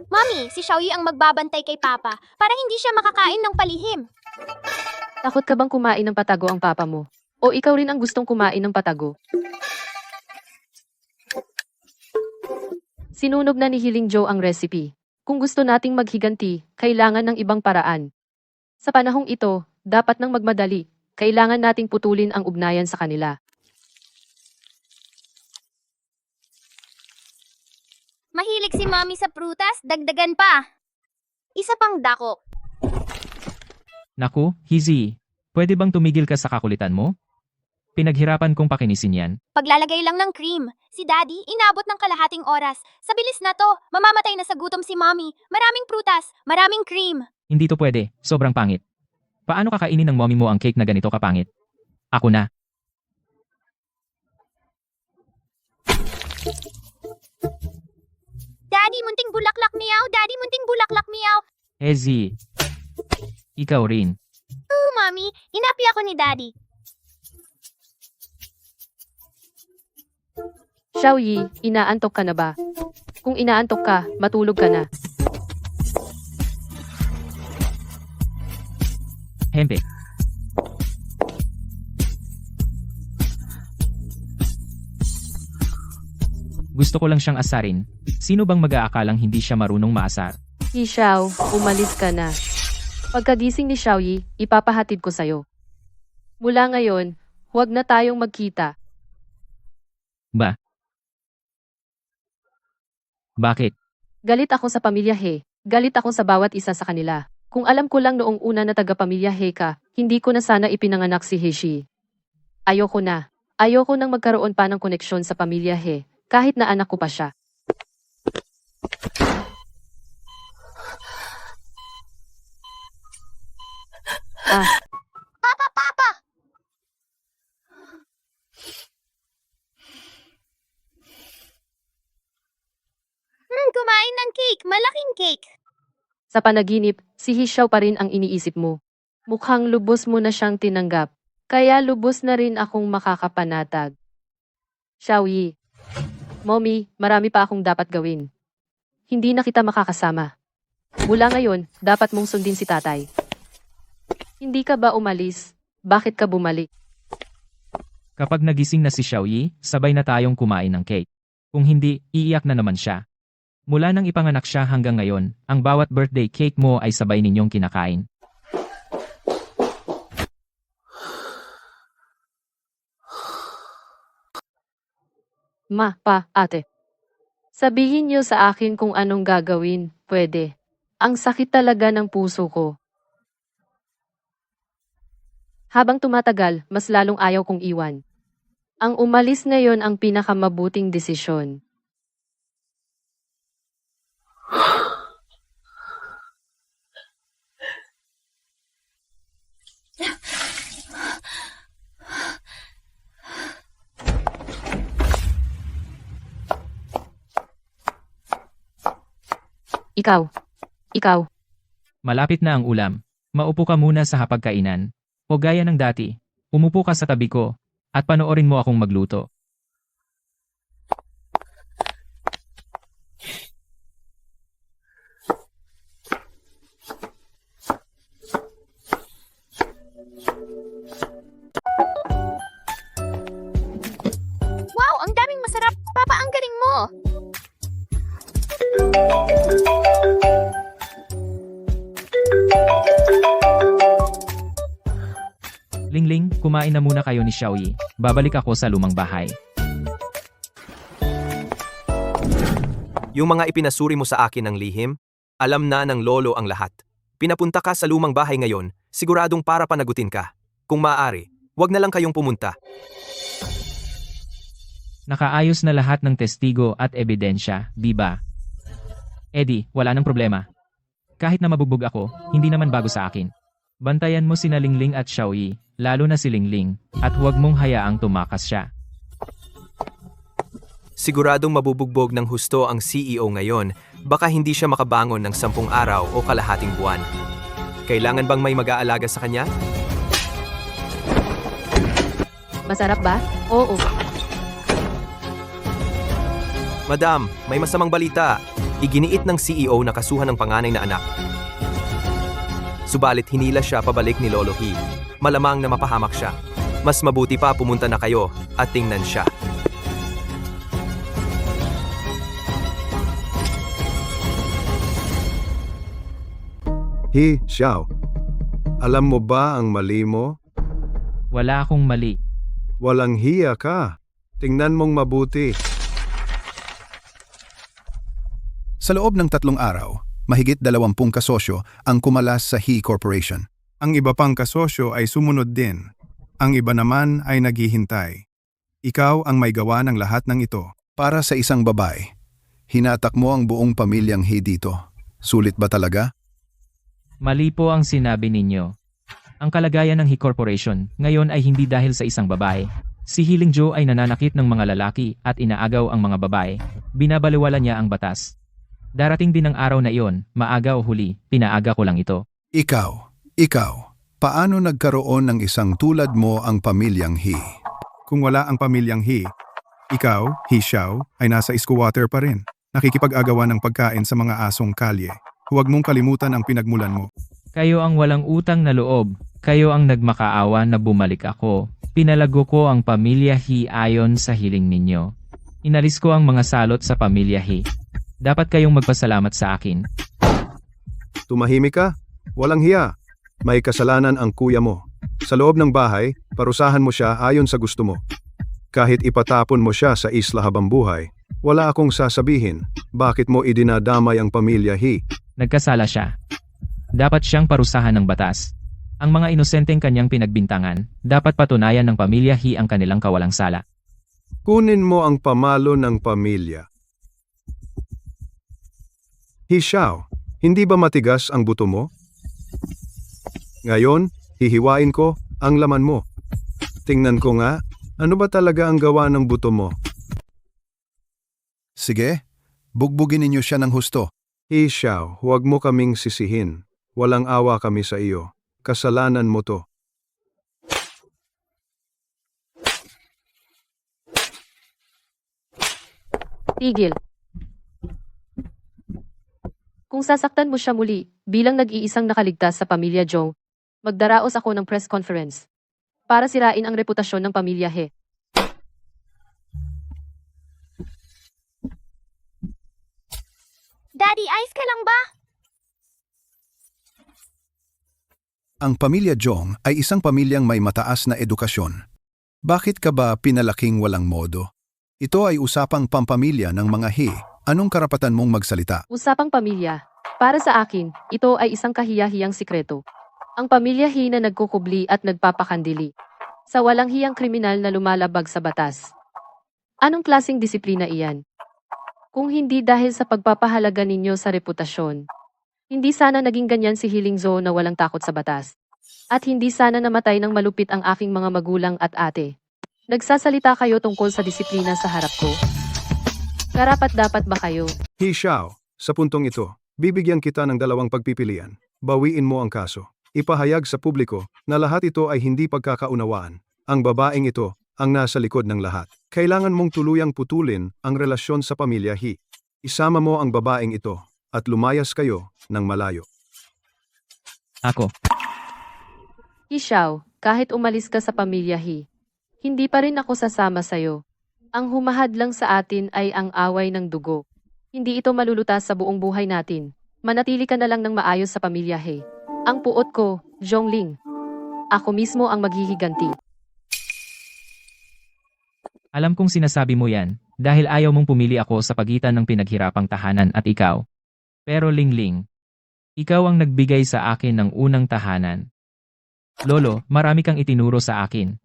Mommy, si Xiaoyi ang magbabantay kay Papa para hindi siya makakain ng palihim. Takot ka bang kumain ng patago ang papa mo? O ikaw rin ang gustong kumain ng patago? Sinunog na ni Heling Zhou ang recipe. Kung gusto nating maghiganti, kailangan ng ibang paraan. Sa panahong ito, dapat nang magmadali. Kailangan nating putulin ang ugnayan sa kanila. Mahilig si Mommy sa prutas, dagdagan pa. Isa pang dako. Naku, Hizi, pwede bang tumigil ka sa kakulitan mo? Pinaghirapan kong pakinisin yan. Paglalagay lang ng cream. Si Daddy, inabot ng kalahating oras. Sa bilis na to, mamamatay na sa gutom si Mommy. Maraming prutas, maraming cream. Hindi to pwede, sobrang pangit. Paano kakainin ng mommy mo ang cake na ganito kapangit? Ako na. Daddy, munting bulaklak meow. Daddy, munting bulaklak meow. Hizi, ikaw rin. Mommy, inapi ako ni Daddy. Xiaoyi, inaantok ka na ba? Kung inaantok ka, matulog ka na. Hempe. Gusto ko lang siyang asarin. Sino bang mag-aakalang hindi siya marunong maasar? Xiao, umalis ka na. Pagkagising ni Xiaoyi, ipapahatid ko sa'yo. Mula ngayon, huwag na tayong magkita. Ba? Bakit? Galit ako sa pamilya He. Galit ako sa bawat isa sa kanila. Kung alam ko lang noong una na taga-pamilya He ka, hindi ko na sana ipinanganak si Heshi. Ayoko na. Ayoko nang magkaroon pa ng koneksyon sa pamilya He, kahit na anak ko pa siya. Papa! Kumain ng cake. Malaking cake. Sa panaginip, si Hishaw pa rin ang iniisip mo. Mukhang lubos mo na siyang tinanggap, kaya lubos na rin akong makakapanatag. Xiaoyi. Mommy, marami pa akong dapat gawin. Hindi na kita makakasama. Mula ngayon, dapat mong sundin si tatay. Hindi ka ba umalis? Bakit ka bumalik? Kapag nagising na si Xiaoyi, sabay na tayong kumain ng cake. Kung hindi, iiyak na naman siya. Mula nang ipanganak siya hanggang ngayon, ang bawat birthday cake mo ay sabay ninyong kinakain. Ma, pa, ate. Sabihin niyo sa akin kung anong gagawin, pwede. Ang sakit talaga ng puso ko. Habang tumatagal, mas lalong ayaw kong iwan. Ang umalis ngayon ang pinakamabuting desisyon. Ikaw. Malapit na ang ulam. Maupo ka muna sa hapagkainan. O gaya ng dati, umupo ka sa tabi ko, at panoorin mo akong magluto. Wow, ang daming masarap. Papa, ang galing mo. Lingling, kumain na muna kayo ni Xiaoyi. Babalik ako sa lumang bahay. Yung mga ipinasuri mo sa akin ng lihim, alam na ng lolo ang lahat. Pinapunta ka sa lumang bahay ngayon, siguradong para panagutin ka. Kung maaari, wag na lang kayong pumunta. Nakaayos na lahat ng testigo at ebidensya, di ba? Eddie, wala nang problema. Kahit na mabugbog ako, hindi naman bago sa akin. Bantayan mo sina Lingling at Xiaoyi, lalo na si Lingling, at huwag mong hayaang tumakas siya. Siguradong mabubugbog ng husto ang CEO ngayon, baka hindi siya makabangon ng 10 araw o kalahating buwan. Kailangan bang may mag-aalaga sa kanya? Masarap ba? Oo. Madam, may masamang balita. Iginiit ng CEO na kasuhan ng panganay na anak. Subalit hinila siya pabalik ni Lolo He. Malamang na mapahamak siya. Mas mabuti pa pumunta na kayo at tingnan siya. He, Xiao. Alam mo ba ang mali mo? Wala akong mali. Walang hiya ka. Tingnan mong mabuti. Sa loob ng 3 araw, mahigit 20 kasosyo ang kumalas sa He Corporation. Ang iba pang kasosyo ay sumunod din. Ang iba naman ay naghihintay. Ikaw ang may gawa ng lahat ng ito. Para sa isang babae, hinatak mo ang buong pamilyang He dito. Sulit ba talaga? Mali po ang sinabi ninyo. Ang kalagayan ng He Corporation ngayon ay hindi dahil sa isang babae. Si Healing Joe ay nananakit ng mga lalaki at inaagaw ang mga babae. Binabaliwala niya ang batas. Darating din ang araw na iyon, maaga o huli, pinaaga ko lang ito. Ikaw, paano nagkaroon ng isang tulad mo ang pamilyang He? Kung wala ang pamilyang He, ikaw, He Xiao, ay nasa squatter pa rin. Nakikipag-agawa ng pagkain sa mga asong kalye. Huwag mong kalimutan ang pinagmulan mo. Kayo ang walang utang na loob. Kayo ang nagmakaawa na bumalik ako. Pinalago ko ang pamilya He ayon sa hiling ninyo. Inalis ko ang mga salot sa pamilya He. Dapat kayong magpasalamat sa akin. Tumahimik ka? Walang hiya. May kasalanan ang kuya mo. Sa loob ng bahay, Parusahan mo siya ayon sa gusto mo. Kahit ipatapon mo siya sa isla habang buhay, wala akong sasabihin, bakit mo idinadamay ang pamilya He? Nagkasala siya. Dapat siyang parusahan ng batas. Ang mga inosenteng kanyang pinagbintangan, dapat patunayan ng pamilya He ang kanilang kawalang sala. Kunin mo ang pamalo ng pamilya. He Xiao, hindi ba matigas ang buto mo? Ngayon, hihiwain ko ang laman mo. Tingnan ko nga, ano ba talaga ang gawa ng buto mo? Sige, bugbugin ninyo siya ng husto. He Xiao, huwag mo kaming sisihin. Walang awa kami sa iyo. Kasalanan mo to. Tigil. Kung sasaktan mo siya muli, bilang nag-iisang nakaligtas sa pamilya Zhou, magdaraos ako ng press conference para sirain ang reputasyon ng pamilya He. Daddy, ayos ka lang ba? Ang pamilya Zhong ay isang pamilyang may mataas na edukasyon. Bakit ka ba pinalaking walang modo? Ito ay usapang pampamilya ng mga He. Anong karapatan mong magsalita? Usapang pamilya. Para sa akin, ito ay isang kahiya-hiyang sikreto. Ang pamilya He na nagkukubli at nagpapakandili sa walang hiyang kriminal na lumalabag sa batas. Anong klaseng disiplina iyan? Kung hindi dahil sa pagpapahalaga ninyo sa reputasyon, hindi sana naging ganyan si Healing Zhou na walang takot sa batas. At hindi sana namatay ng malupit ang aking mga magulang at ate. Nagsasalita kayo tungkol sa disiplina sa harap ko? Karapat-dapat ba kayo? He Xiao, sa puntong ito, bibigyan kita ng dalawang pagpipilian. Bawiin mo ang kaso. Ipahayag sa publiko na lahat ito ay hindi pagkakaunawaan. Ang babaeng ito ang nasa likod ng lahat. Kailangan mong tuluyang putulin ang relasyon sa pamilya He. Isama mo ang babaeng ito at lumayas kayo ng malayo. Ako. He Xiao, kahit umalis ka sa pamilya He, hindi pa rin ako sasama sayo. Ang humahad lang sa atin ay ang away ng dugo. Hindi ito malulutas sa buong buhay natin. Manatili ka na lang ng maayos sa pamilya He. Ang puot ko, Zhongling. Ako mismo ang maghihiganti. Alam kong sinasabi mo yan, dahil ayaw mong pumili ako sa pagitan ng pinaghirapang tahanan at ikaw. Pero Lingling, ikaw ang nagbigay sa akin ng unang tahanan. Lolo, marami kang itinuro sa akin.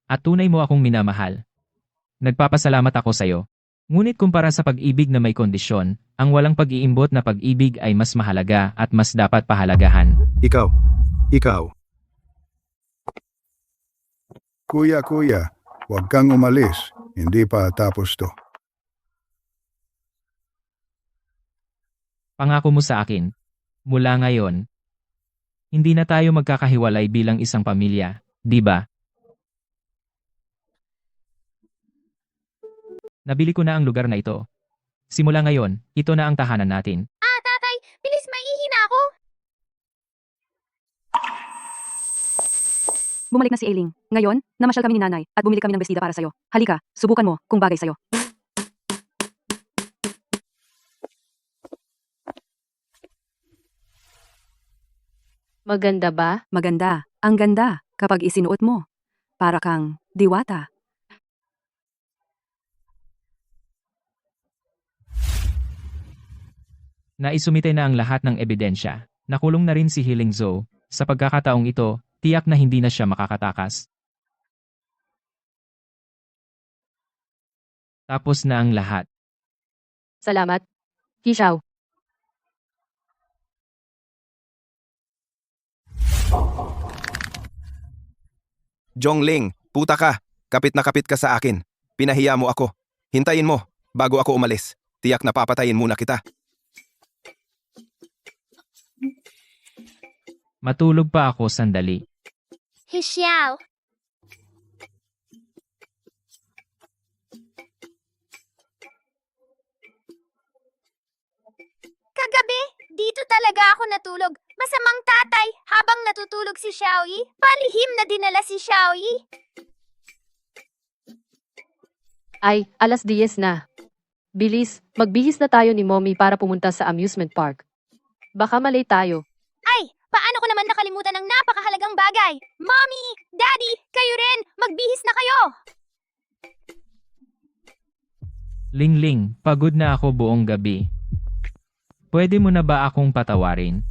At tunay mo akong minamahal. Nagpapasalamat ako sa'yo. Ngunit kumpara sa pag-ibig na may kondisyon, ang walang pag-iimbot na pag-ibig ay mas mahalaga at mas dapat pahalagahan. Ikaw. Kuya, huwag kang umalis. Hindi pa tapos to. Pangako mo sa akin, mula ngayon, hindi na tayo magkakahiwalay bilang isang pamilya, di ba? Nabili ko na ang lugar na ito. Simula ngayon, ito na ang tahanan natin. Tatay, bilis maihina ako. Bumalik na si Ailing. Ngayon, namasyal kami ni nanay at bumili kami ng bestida para sa'yo. Halika, subukan mo kung bagay sa'yo. Maganda ba? Maganda. Ang ganda kapag isinuot mo. Para kang diwata. Naisumite na ang lahat ng ebidensya. Nakulong na rin si Healing Zhou. Sa pagkakataong ito, tiyak na hindi na siya makakatakas. Tapos na ang lahat. Salamat. He Xiao. Zhongling, puta ka. Kapit na kapit ka sa akin. Pinahiya mo ako. Hintayin mo, bago ako umalis. Tiyak na papatayin muna kita. Matulog pa ako sandali. He Xiao. Kagabi, dito talaga ako natulog. Masamang tatay, habang natutulog si Xiaoyi, palihim na dinala si Xiaoyi. Ay, alas 10 na. Bilis, magbihis na tayo ni Mommy para pumunta sa amusement park. Baka malay tayo. Ay, Paano ko naman nakalimutan ang napakahalagang bagay? Mommy! Daddy! Kayo rin! Magbihis na kayo! Lingling, pagod na ako buong gabi. Pwede mo na ba akong patawarin?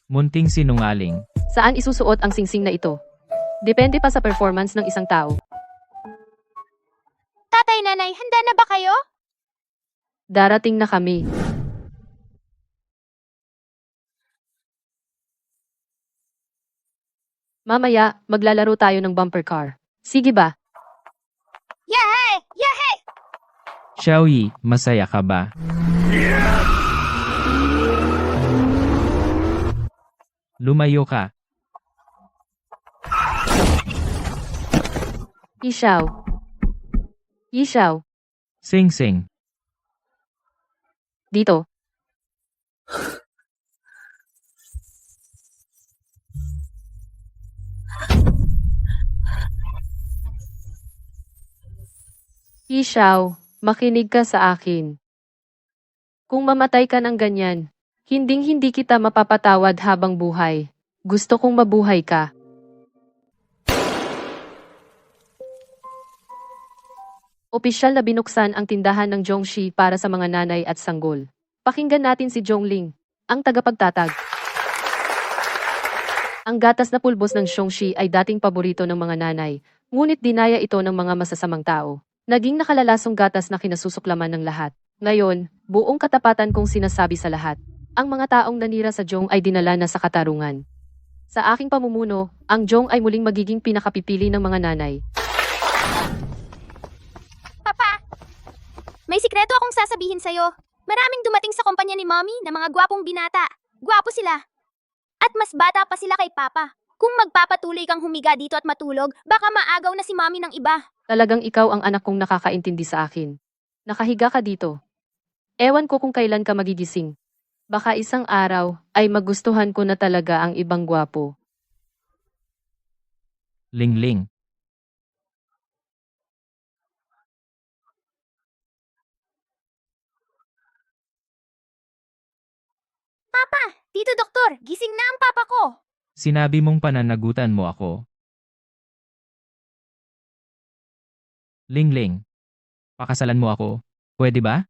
Munting sinungaling. Saan isusuot ang singsing na ito? Depende pa sa performance ng isang tao. Tatay, nanay, handa na ba kayo? Darating na kami. Mamaya, maglalaro tayo ng bumper car. Sige ba? Yehey! Yehey! Xiaoyi, masaya ka ba? Lumayo ka. Yishaw. Yishaw. Sing-sing. Dito. Yishaw, makinig ka sa akin. Kung mamatay ka ng ganyan, hinding-hindi kita mapapatawad habang buhay. Gusto kong mabuhay ka. Opisyal na binuksan ang tindahan ng Zhongxi para sa mga nanay at sanggol. Pakinggan natin si Zhongling, ang tagapagtatag. Ang gatas na pulbos ng Zhongxi ay dating paborito ng mga nanay, ngunit dinaya ito ng mga masasamang tao. Naging nakalalasong gatas na kinasusuklaman ng lahat. Ngayon, buong katapatan kong sinasabi sa lahat, ang mga taong nanira sa Zhong ay dinala na sa katarungan. Sa aking pamumuno, ang Zhong ay muling magiging pinakapipili ng mga nanay. Papa! May sikreto akong sasabihin sa'yo. Maraming dumating sa kumpanya ni Mommy na mga gwapong binata. Gwapo sila. At mas bata pa sila kay Papa. Kung magpapatuloy kang humiga dito at matulog, baka maagaw na si Mommy ng iba. Talagang ikaw ang anak kong nakakaintindi sa akin. Nakahiga ka dito. Ewan ko kung kailan ka magigising. Baka isang araw ay magustuhan ko na talaga ang ibang gwapo. Lingling. Papa! Tito Doktor, gising na ang papa ko! Sinabi mong pananagutan mo ako. Lingling. Pakasalan mo ako. Pwede ba?